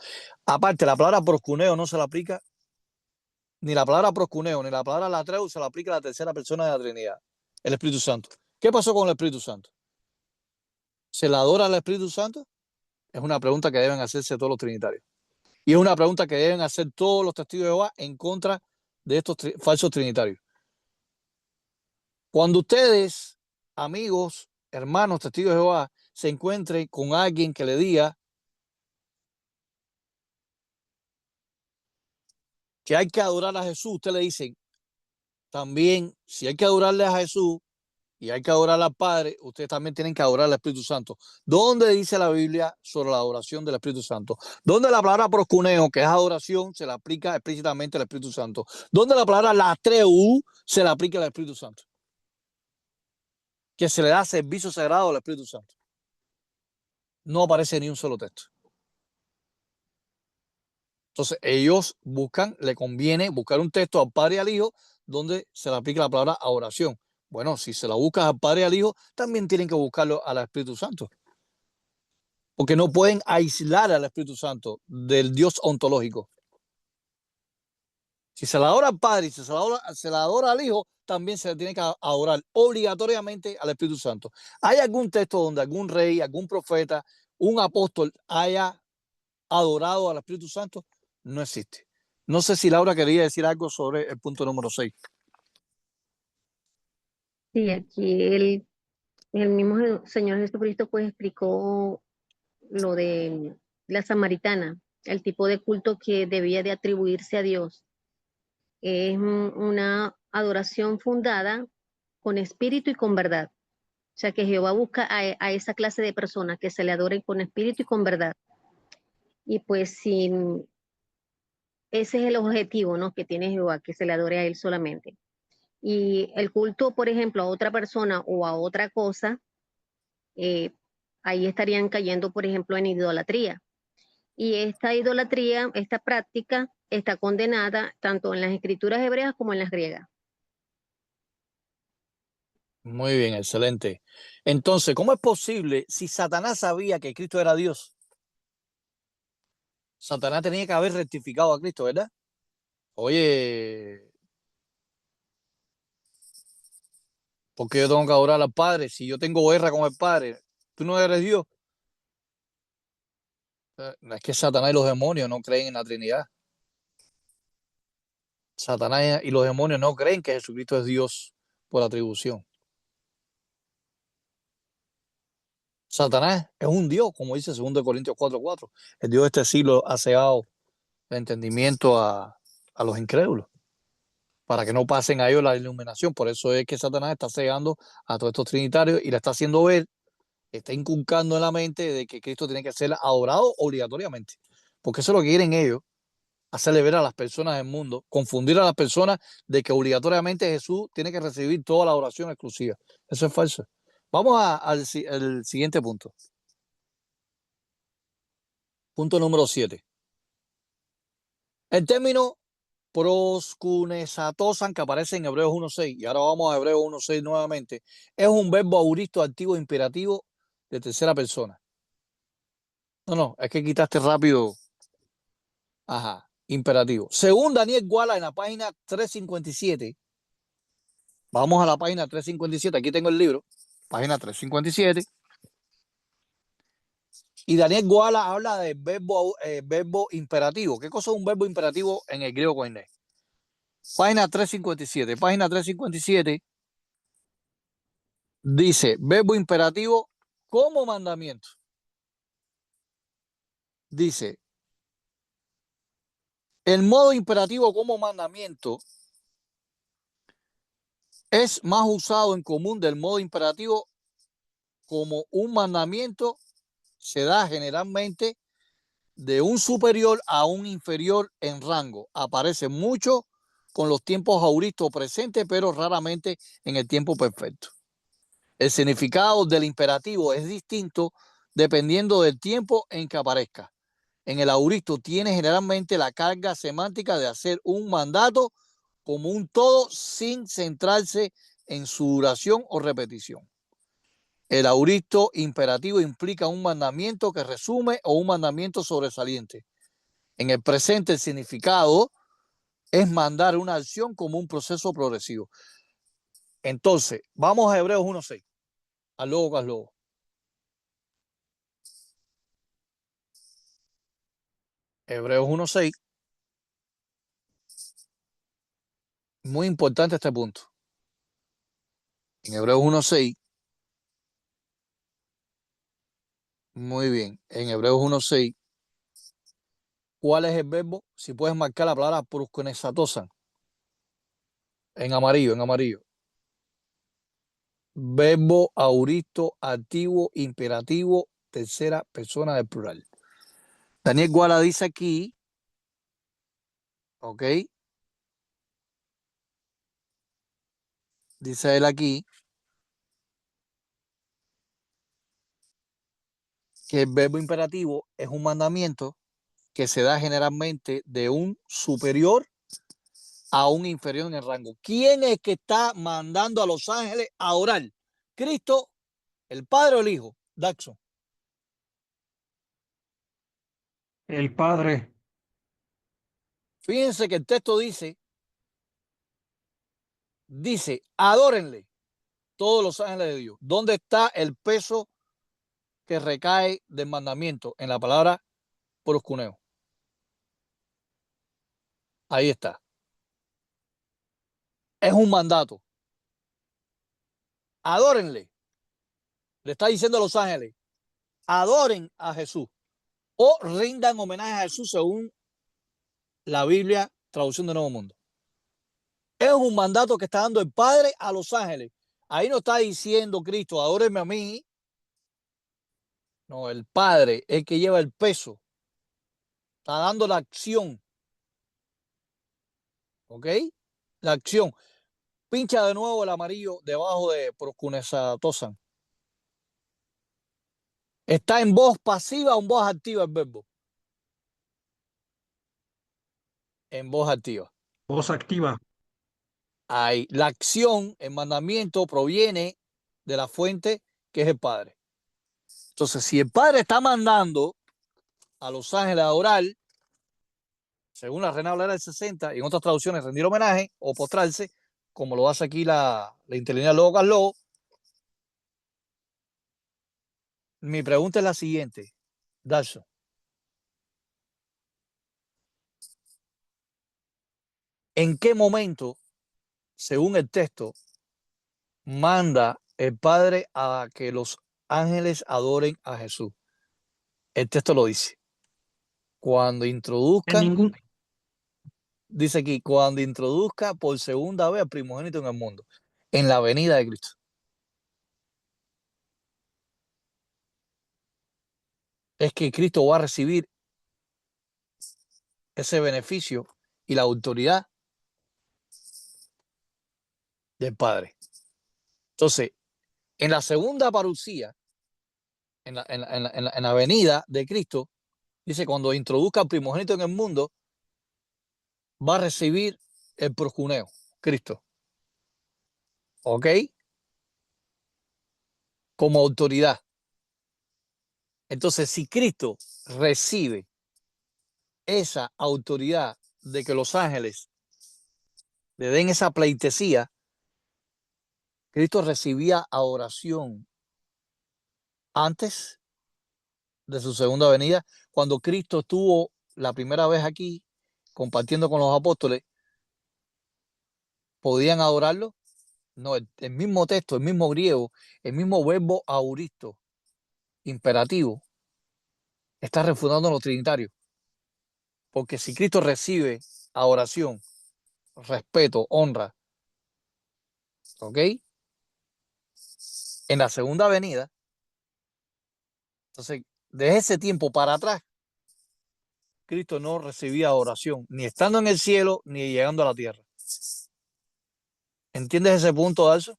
[SPEAKER 1] Aparte, la palabra proscuneo no se la aplica, ni la palabra proscuneo, ni la palabra latreu se la aplica a la tercera persona de la Trinidad. el Espíritu Santo. ¿Qué pasó con el Espíritu Santo? ¿Se le adora al Espíritu Santo? Es una pregunta que deben hacerse todos los trinitarios. Y es una pregunta que deben hacer todos los testigos de Jehová en contra de estos falsos trinitarios. Cuando ustedes, amigos, hermanos, testigos de Jehová, se encuentren con alguien que le diga que hay que adorar a Jesús, usted le dice también, si hay que adorarle a Jesús y hay que adorar al Padre, ustedes también tienen que adorar al Espíritu Santo. ¿Dónde dice la Biblia sobre la adoración del Espíritu Santo? ¿Dónde la palabra proscuneo, que es adoración, se la aplica explícitamente al Espíritu Santo? ¿Dónde la palabra latreu se la aplica al Espíritu Santo? Que se le da servicio sagrado al Espíritu Santo. No aparece ni un solo texto. Entonces ellos buscan, le conviene buscar un texto al Padre y al Hijo donde se le aplica la palabra adoración. Bueno, si se la buscas al Padre y al Hijo, también tienen que buscarlo al Espíritu Santo. Porque no pueden aislar al Espíritu Santo del Dios ontológico. Si se la adora al Padre y si se la adora al Hijo, también se le tiene que adorar obligatoriamente al Espíritu Santo. ¿Hay algún texto donde algún rey, algún profeta, un apóstol haya adorado al Espíritu Santo? No existe. No sé si Laura quería decir algo sobre el punto número 6.
[SPEAKER 3] Sí, aquí el mismo Señor Jesucristo pues explicó lo de la samaritana, el tipo de culto que debía de atribuirse a Dios. Es una adoración fundada con espíritu y con verdad. O sea que Jehová busca a esa clase de personas que se le adoren con espíritu y con verdad. Y pues sin ese es el objetivo, ¿no? Que tiene Jehová, que se le adore a él solamente. Y el culto, por ejemplo, a otra persona o a otra cosa, eh, ahí estarían cayendo, por ejemplo, en idolatría. Y esta idolatría, esta práctica, está condenada tanto en las escrituras hebreas como en las griegas.
[SPEAKER 1] Muy bien, excelente. Entonces, ¿cómo es posible si Satanás sabía que Cristo era Dios? Satanás tenía que haber rectificado a Cristo, ¿verdad? Oye, ¿por qué yo tengo que adorar al Padre? Si yo tengo guerra con el Padre, tú no eres Dios. Es que Satanás y los demonios no creen en la Trinidad. Satanás y los demonios no creen que Jesucristo es Dios por atribución. Satanás es un Dios, como dice 2 Corintios 4:4. El Dios de este siglo ha cegado el entendimiento a los incrédulos para que no pasen a ellos la iluminación. Por eso es que Satanás está cegando a todos estos trinitarios y le está haciendo ver, está inculcando en la mente de que Cristo tiene que ser adorado obligatoriamente. Porque eso es lo que quieren ellos, hacerle ver a las personas del mundo, confundir a las personas de que obligatoriamente Jesús tiene que recibir toda la adoración exclusiva. Eso es falso. Vamos al siguiente punto. Punto número 7. El término proskunesatosan, que aparece en Hebreos 1:6, y ahora vamos a Hebreos 1:6 nuevamente, es un verbo auristo activo imperativo de tercera persona. No, es que quitaste rápido. Ajá, imperativo. Según Daniel Guala en la página 357, vamos a la página 357, aquí tengo el libro, página 357. Y Daniel Guala habla de verbo imperativo. ¿Qué cosa es un verbo imperativo en el griego koiné? Página 357 dice verbo imperativo como mandamiento. Dice, el modo imperativo como mandamiento es más usado en común del modo imperativo como un mandamiento. Se da generalmente de un superior a un inferior en rango. Aparece mucho con los tiempos auristos presentes, pero raramente en el tiempo perfecto. El significado del imperativo es distinto dependiendo del tiempo en que aparezca. En el auristo tiene generalmente la carga semántica de hacer un mandato como un todo sin centrarse en su duración o repetición. El auristo imperativo implica un mandamiento que resume o un mandamiento sobresaliente. En el presente, el significado es mandar una acción como un proceso progresivo. Entonces, vamos a Hebreos 1:6. Al lobo, al lobo. Hebreos 1:6. Muy importante este punto. En Hebreos 1:6. Muy bien. En Hebreos 1:6. ¿Cuál es el verbo? Si puedes marcar la palabra proskunezatosan. En amarillo, en amarillo. Verbo auristo, activo, imperativo, tercera persona del plural. Daniel Guala dice aquí, ok, dice él aquí, que el verbo imperativo es un mandamiento que se da generalmente de un superior a un inferior en el rango. ¿Quién es que está mandando a los ángeles a orar? ¿Cristo, el Padre o el Hijo? Daxon.
[SPEAKER 2] El Padre.
[SPEAKER 1] Fíjense que el texto dice, adórenle todos los ángeles de Dios. ¿Dónde está el peso que recae del mandamiento? En la palabra proscuneo. Ahí está. Es un mandato. Adórenle. Le está diciendo a los ángeles, adoren a Jesús o rindan homenaje a Jesús según la Biblia, traducción de Nuevo Mundo. Es un mandato que está dando el Padre a los ángeles. Ahí no está diciendo Cristo, adórenme a mí. No, el Padre es el que lleva el peso. Está dando la acción. ¿Ok? La acción. Pincha de nuevo el amarillo debajo de proskunezatosan. Está en voz pasiva o en voz activa el verbo. En voz activa.
[SPEAKER 2] Voz activa.
[SPEAKER 1] Ahí, la acción, el mandamiento proviene de la fuente que es el Padre. Entonces, si el Padre está mandando a los ángeles a orar, según la Reina Valera del 60 y en otras traducciones, rendir homenaje o postrarse, como lo hace aquí la inteligencia Lobo Carlos, mi pregunta es la siguiente, Darso. ¿En qué momento, según el texto, manda el Padre a que los ángeles adoren a Jesús? El texto lo dice. Cuando
[SPEAKER 2] En
[SPEAKER 1] introduzcan,
[SPEAKER 2] ningún,
[SPEAKER 1] dice aquí, cuando introduzca por segunda vez al primogénito en el mundo, en la venida de Cristo. Es que Cristo va a recibir ese beneficio y la autoridad del Padre. Entonces, en la segunda parucía, en la venida de Cristo, dice, cuando introduzca al primogénito en el mundo, va a recibir el proscuneo, Cristo. ¿Ok? Como autoridad. Entonces, si Cristo recibe esa autoridad de que los ángeles le den esa pleitesía, Cristo recibía adoración antes de su segunda venida. Cuando Cristo estuvo la primera vez aquí compartiendo con los apóstoles, ¿podían adorarlo? No, el mismo texto, el mismo griego, el mismo verbo auristo, imperativo, está refutando a los trinitarios. Porque si Cristo recibe adoración, respeto, honra, ¿ok? En la segunda venida, entonces, desde ese tiempo para atrás, Cristo no recibía adoración, ni estando en el cielo, ni llegando a la tierra. ¿Entiendes ese punto, Darso?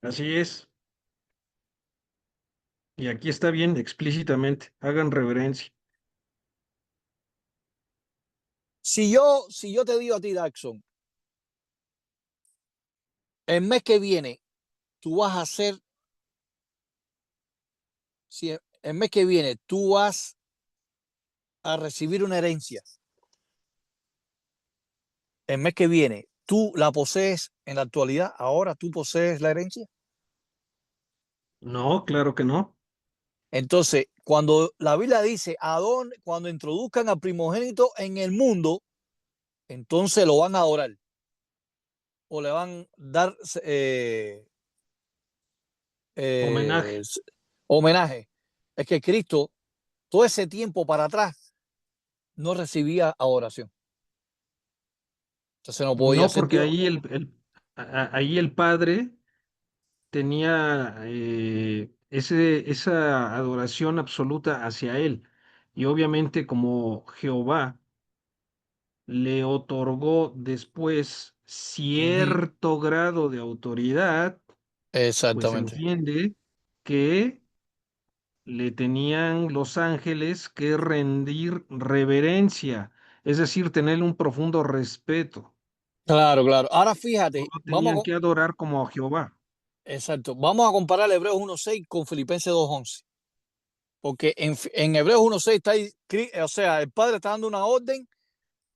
[SPEAKER 2] así es. Y aquí está bien explícitamente. Hagan reverencia.
[SPEAKER 1] Si yo te digo a ti, Daxon, el mes que viene, tú vas a hacer, si el mes que viene, tú vas a recibir una herencia. El mes que viene, ¿Tú la posees en la actualidad? ¿Ahora tú posees la herencia?
[SPEAKER 2] No, claro que no.
[SPEAKER 1] Entonces, cuando la Biblia dice, cuando introduzcan al primogénito en el mundo, entonces lo van a adorar o le van a dar
[SPEAKER 2] Homenaje.
[SPEAKER 1] eh, homenaje. Es que Cristo, todo ese tiempo para atrás, no recibía adoración. Entonces no podía
[SPEAKER 2] No,
[SPEAKER 1] ser
[SPEAKER 2] porque
[SPEAKER 1] Dios.
[SPEAKER 2] ahí el Padre tenía esa adoración absoluta hacia él. Y obviamente como Jehová le otorgó después
[SPEAKER 1] Ujú.
[SPEAKER 2] cierto grado de autoridad, pues se
[SPEAKER 1] Exactamente.
[SPEAKER 2] entiende que le tenían los ángeles que rendir reverencia, es decir, tener un profundo respeto.
[SPEAKER 1] Claro, claro. Ahora
[SPEAKER 2] No
[SPEAKER 1] fíjate,
[SPEAKER 2] lo tenían que adorar como a Jehová.
[SPEAKER 1] exacto, vamos a comparar Hebreos 1.6 con Filipenses 2.11. Porque en Hebreos 1.6 está ahí, o sea, el Padre está dando una orden.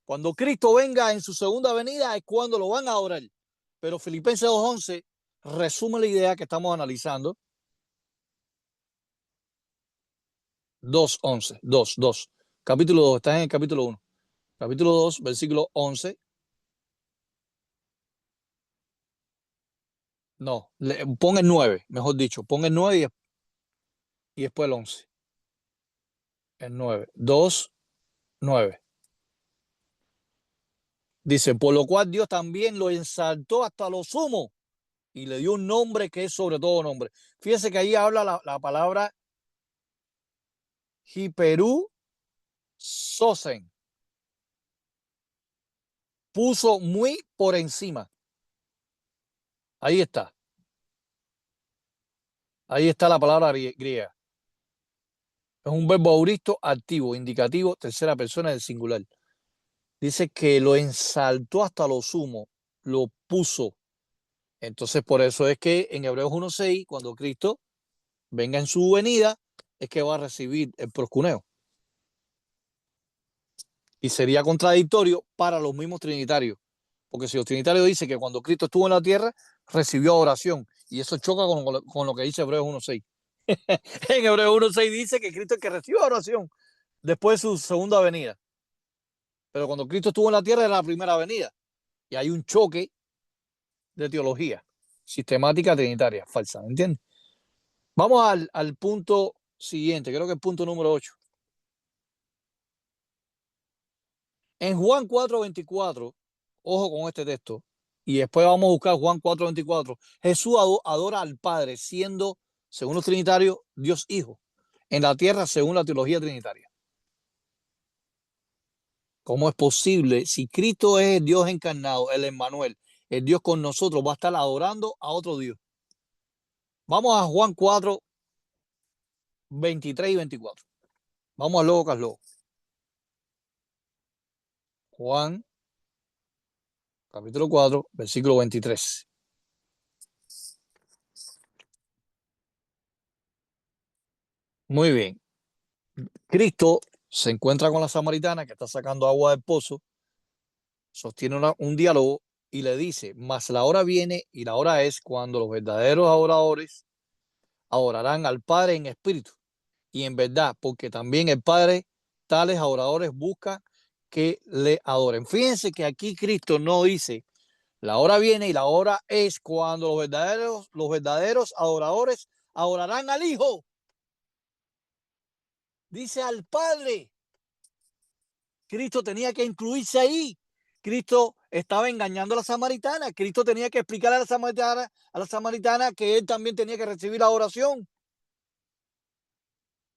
[SPEAKER 1] Cuando Cristo venga en su segunda venida es cuando lo van a adorar. Pero Filipenses 2.11 resume la idea que estamos analizando. 2.11, 2. Capítulo 2, está en el capítulo 1. Capítulo 2, versículo 11. No, pon el 9, mejor dicho. Pon el 9 y después el 11. El 9. 2, 9. Dice, por lo cual Dios también lo ensaltó hasta lo sumo y le dio un nombre que es sobre todo nombre. Fíjese que ahí habla la palabra hiperú sosen. Puso muy por encima. Ahí está. Ahí está la palabra griega. Es un verbo auristo activo, indicativo, tercera persona del singular. Dice que lo ensaltó hasta lo sumo, lo puso. Entonces, por eso es que en Hebreos 1.6, cuando Cristo venga en su venida, es que va a recibir el proscuneo. Y sería contradictorio para los mismos trinitarios. Porque si los trinitarios dicen que cuando Cristo estuvo en la tierra, recibió oración. Y eso choca con lo que dice Hebreos 1.6. En Hebreos 1.6 dice que Cristo es el que recibe oración después de su segunda venida. Pero cuando Cristo estuvo en la tierra era la primera venida. Y hay un choque de teología sistemática trinitaria falsa, ¿me entiendes? Vamos al punto siguiente, creo que el punto número 8. En Juan 4.24, ojo con este texto, y después vamos a buscar Juan 4.24, Jesús adora al Padre siendo, según los trinitarios, Dios Hijo, en la tierra según la teología trinitaria. ¿Cómo es posible si Cristo es el Dios encarnado, el Emmanuel, el Dios con nosotros, va a estar adorando a otro Dios? Vamos a Juan 4.23 y 24. Vamos a Lucas luego. Juan, capítulo 4, versículo 23. Muy bien. Cristo se encuentra con la samaritana que está sacando agua del pozo, sostiene un diálogo y le dice, mas la hora viene y la hora es cuando los verdaderos adoradores adorarán al Padre en espíritu y en verdad, porque también el Padre, tales adoradores busca que le adoren. Fíjense que aquí Cristo no dice, la hora viene y la hora es cuando los verdaderos adoradores adorarán al Hijo. Dice al Padre. Cristo tenía que incluirse ahí. Cristo estaba engañando a la samaritana. Cristo tenía que explicar a la samaritana que él también tenía que recibir la oración.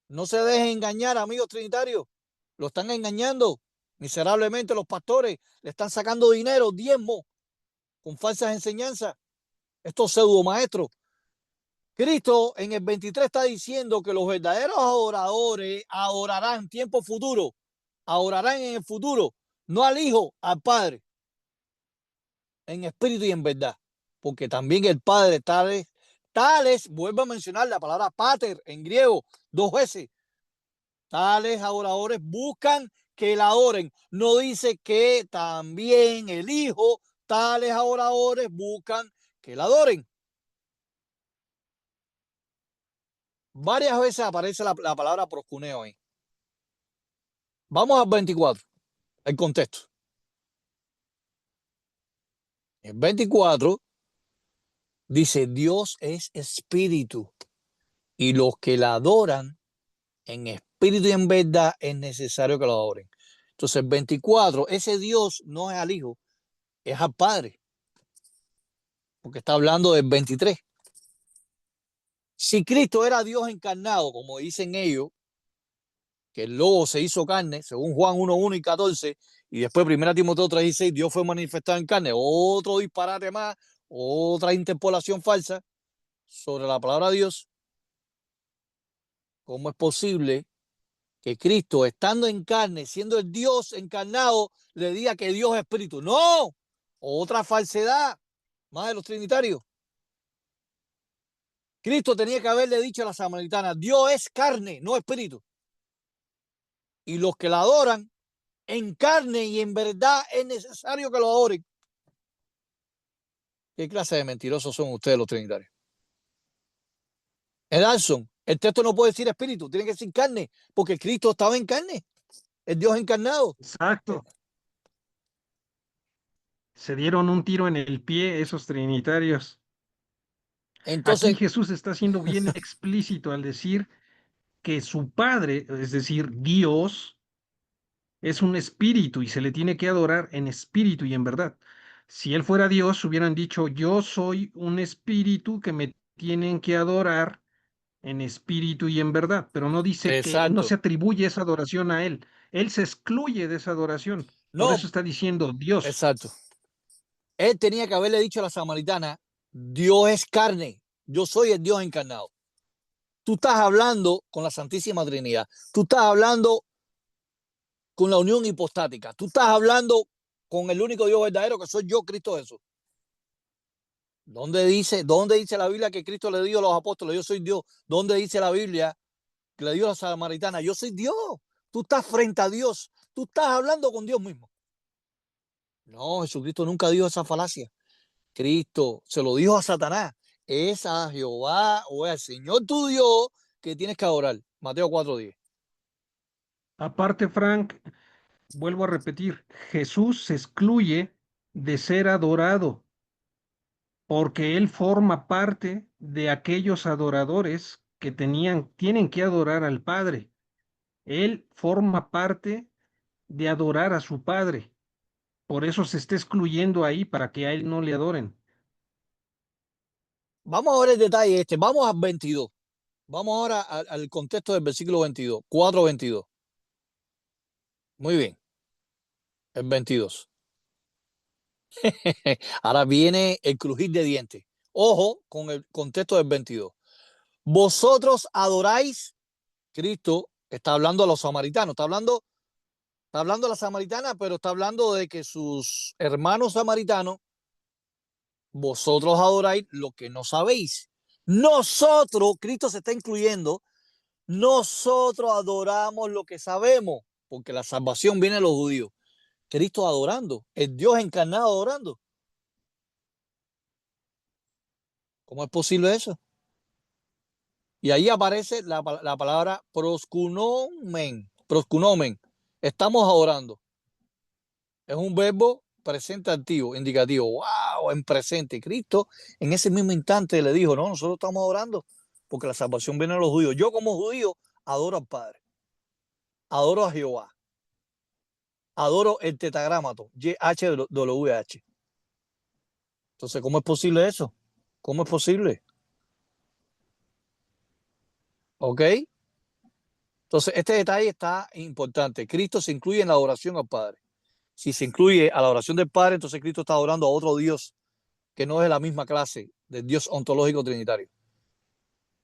[SPEAKER 1] No se dejen engañar, amigos trinitarios. Lo están engañando miserablemente los pastores. Le están sacando dinero, diezmo, con falsas enseñanzas. Estos pseudo maestros. Cristo en el 23 está diciendo que los verdaderos adoradores adorarán tiempo futuro. Adorarán en el futuro. No al Hijo, al Padre. En espíritu y en verdad. Porque también el Padre tales, vuelvo a mencionar la palabra pater en griego 2 veces. Tales adoradores buscan que la adoren. No dice que también el Hijo tales adoradores buscan que la adoren. Varias veces aparece la palabra proscuneo ahí. Vamos al 24, el contexto. El 24 dice, Dios es espíritu y los que la adoran en espíritu y en verdad es necesario que lo adoren. Entonces, el 24, ese Dios no es al Hijo, es al Padre, porque está hablando del 23. Si Cristo era Dios encarnado, como dicen ellos, que el lobo se hizo carne, según Juan 1:1 y 14, y después 1 Timoteo 3:16, Dios fue manifestado en carne, otro disparate más, otra interpolación falsa sobre la palabra de Dios. ¿Cómo es posible que Cristo, estando en carne, siendo el Dios encarnado, le diga que Dios es espíritu? No, otra falsedad más de los trinitarios. Cristo tenía que haberle dicho a la samaritana, Dios es carne, no espíritu. Y los que la adoran en carne y en verdad es necesario que lo adoren. ¿Qué clase de mentirosos son ustedes los trinitarios? Edarson, el texto no puede decir espíritu, tiene que decir carne, porque Cristo estaba en carne, el Dios encarnado.
[SPEAKER 2] Exacto. Se dieron un tiro en el pie esos trinitarios. Aquí
[SPEAKER 1] Entonces,
[SPEAKER 2] Jesús está siendo bien explícito al decir que su Padre, es decir, Dios, es un espíritu y se le tiene que adorar en espíritu y en verdad. Si él fuera Dios, hubieran dicho, yo soy un espíritu que me tienen que adorar en espíritu y en verdad, pero no dice que no
[SPEAKER 1] exacto.
[SPEAKER 2] se atribuye esa adoración a él. Él se excluye de esa adoración. Por
[SPEAKER 1] No,
[SPEAKER 2] eso está diciendo Dios.
[SPEAKER 1] exacto. Él tenía que haberle dicho a la samaritana, Dios es carne, yo soy el Dios encarnado. Tú estás hablando con la Santísima Trinidad, tú estás hablando con la unión hipostática, tú estás hablando con el único Dios verdadero que soy yo, Cristo Jesús. ¿Dónde dice la Biblia que Cristo le dijo a los apóstoles, yo soy Dios? ¿Dónde dice la Biblia que le dio a la samaritana, yo soy Dios? Tú estás frente a Dios, tú estás hablando con Dios mismo. No, Jesucristo nunca dijo esa falacia. Cristo se lo dijo a Satanás, es a Jehová o es al Señor tu Dios que tienes que adorar. Mateo 4:10.
[SPEAKER 2] Aparte, Frank, vuelvo a repetir, Jesús se excluye de ser adorado porque él forma parte de aquellos adoradores que tienen que adorar al Padre. Él forma parte de adorar a su Padre. Por eso se está excluyendo ahí para que a él no le adoren.
[SPEAKER 1] Vamos a ver el detalle este, vamos al 22. Vamos ahora al contexto del versículo 22, 4:22. Muy bien, el 22. Ahora viene el crujir de dientes. Ojo con el contexto del 22. Vosotros adoráis, Cristo está hablando a los samaritanos, está hablando a la samaritana, pero está hablando de que sus hermanos samaritanos, vosotros adoráis lo que no sabéis. Nosotros, Cristo se está incluyendo, nosotros adoramos lo que sabemos, porque la salvación viene de los judíos. Cristo adorando, el Dios encarnado adorando. ¿Cómo es posible eso? Y ahí aparece la palabra proskunomen. Proskunomen. Estamos adorando. Es un verbo presente activo, indicativo. ¡Wow! En presente. Cristo en ese mismo instante le dijo, no, nosotros estamos adorando porque la salvación viene a los judíos. Yo como judío adoro al Padre. Adoro a Jehová. Adoro el tetragrámato. YHWH. Entonces, ¿cómo es posible eso? ¿Cómo es posible? ¿Ok? Entonces, este detalle está importante. Cristo se incluye en la adoración al Padre. Si se incluye a la oración del Padre, entonces Cristo está adorando a otro Dios que no es de la misma clase del Dios ontológico trinitario.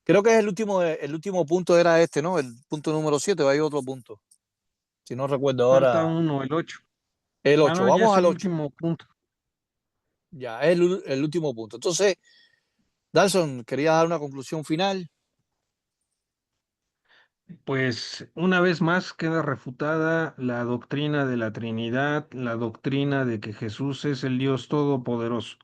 [SPEAKER 1] Creo que es el último punto era este, ¿no? El punto número 7, hay otro punto. Si no recuerdo
[SPEAKER 2] Falta
[SPEAKER 1] ahora,
[SPEAKER 2] uno, el 8.
[SPEAKER 1] el
[SPEAKER 2] Ah,
[SPEAKER 1] 8.
[SPEAKER 2] no, ya
[SPEAKER 1] Vamos
[SPEAKER 2] es
[SPEAKER 1] al
[SPEAKER 2] el
[SPEAKER 1] 8.
[SPEAKER 2] último punto.
[SPEAKER 1] Ya, es el último punto. Entonces, Dalson, quería dar una conclusión final.
[SPEAKER 2] Pues una vez más queda refutada la doctrina de la Trinidad, la doctrina de que Jesús es el Dios Todopoderoso.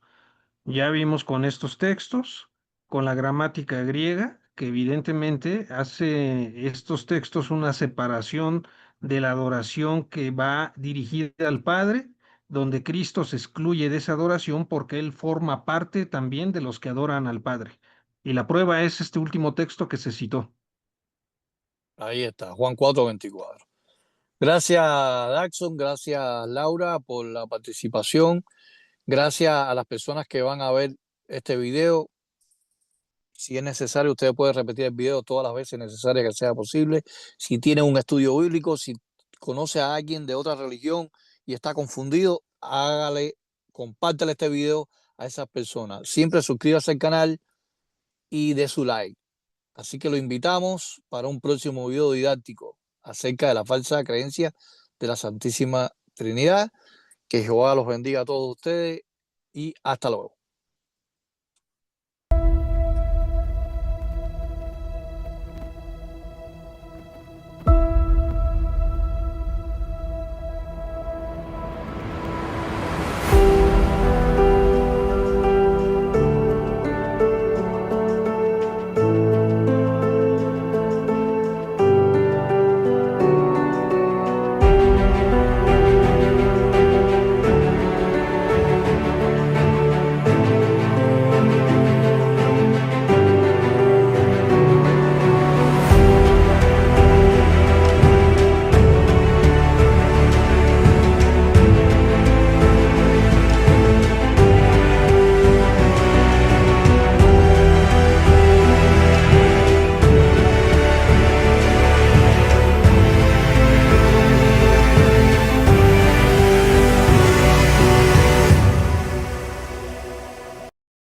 [SPEAKER 2] Ya vimos con estos textos, con la gramática griega, que evidentemente hace estos textos una separación de la adoración que va dirigida al Padre, donde Cristo se excluye de esa adoración porque Él forma parte también de los que adoran al Padre. Y la prueba es este último texto que se citó.
[SPEAKER 1] Ahí está, Juan 4:24. Gracias, Daxon, gracias, Laura, por la participación. Gracias a las personas que van a ver este video. Si es necesario, usted puede repetir el video todas las veces necesarias que sea posible. Si tiene un estudio bíblico, si conoce a alguien de otra religión y está confundido, compártale este video a esas personas. Siempre suscríbase al canal y dé su like. Así que lo invitamos para un próximo video didáctico acerca de la falsa creencia de la Santísima Trinidad. Que Jehová los bendiga a todos ustedes y hasta luego.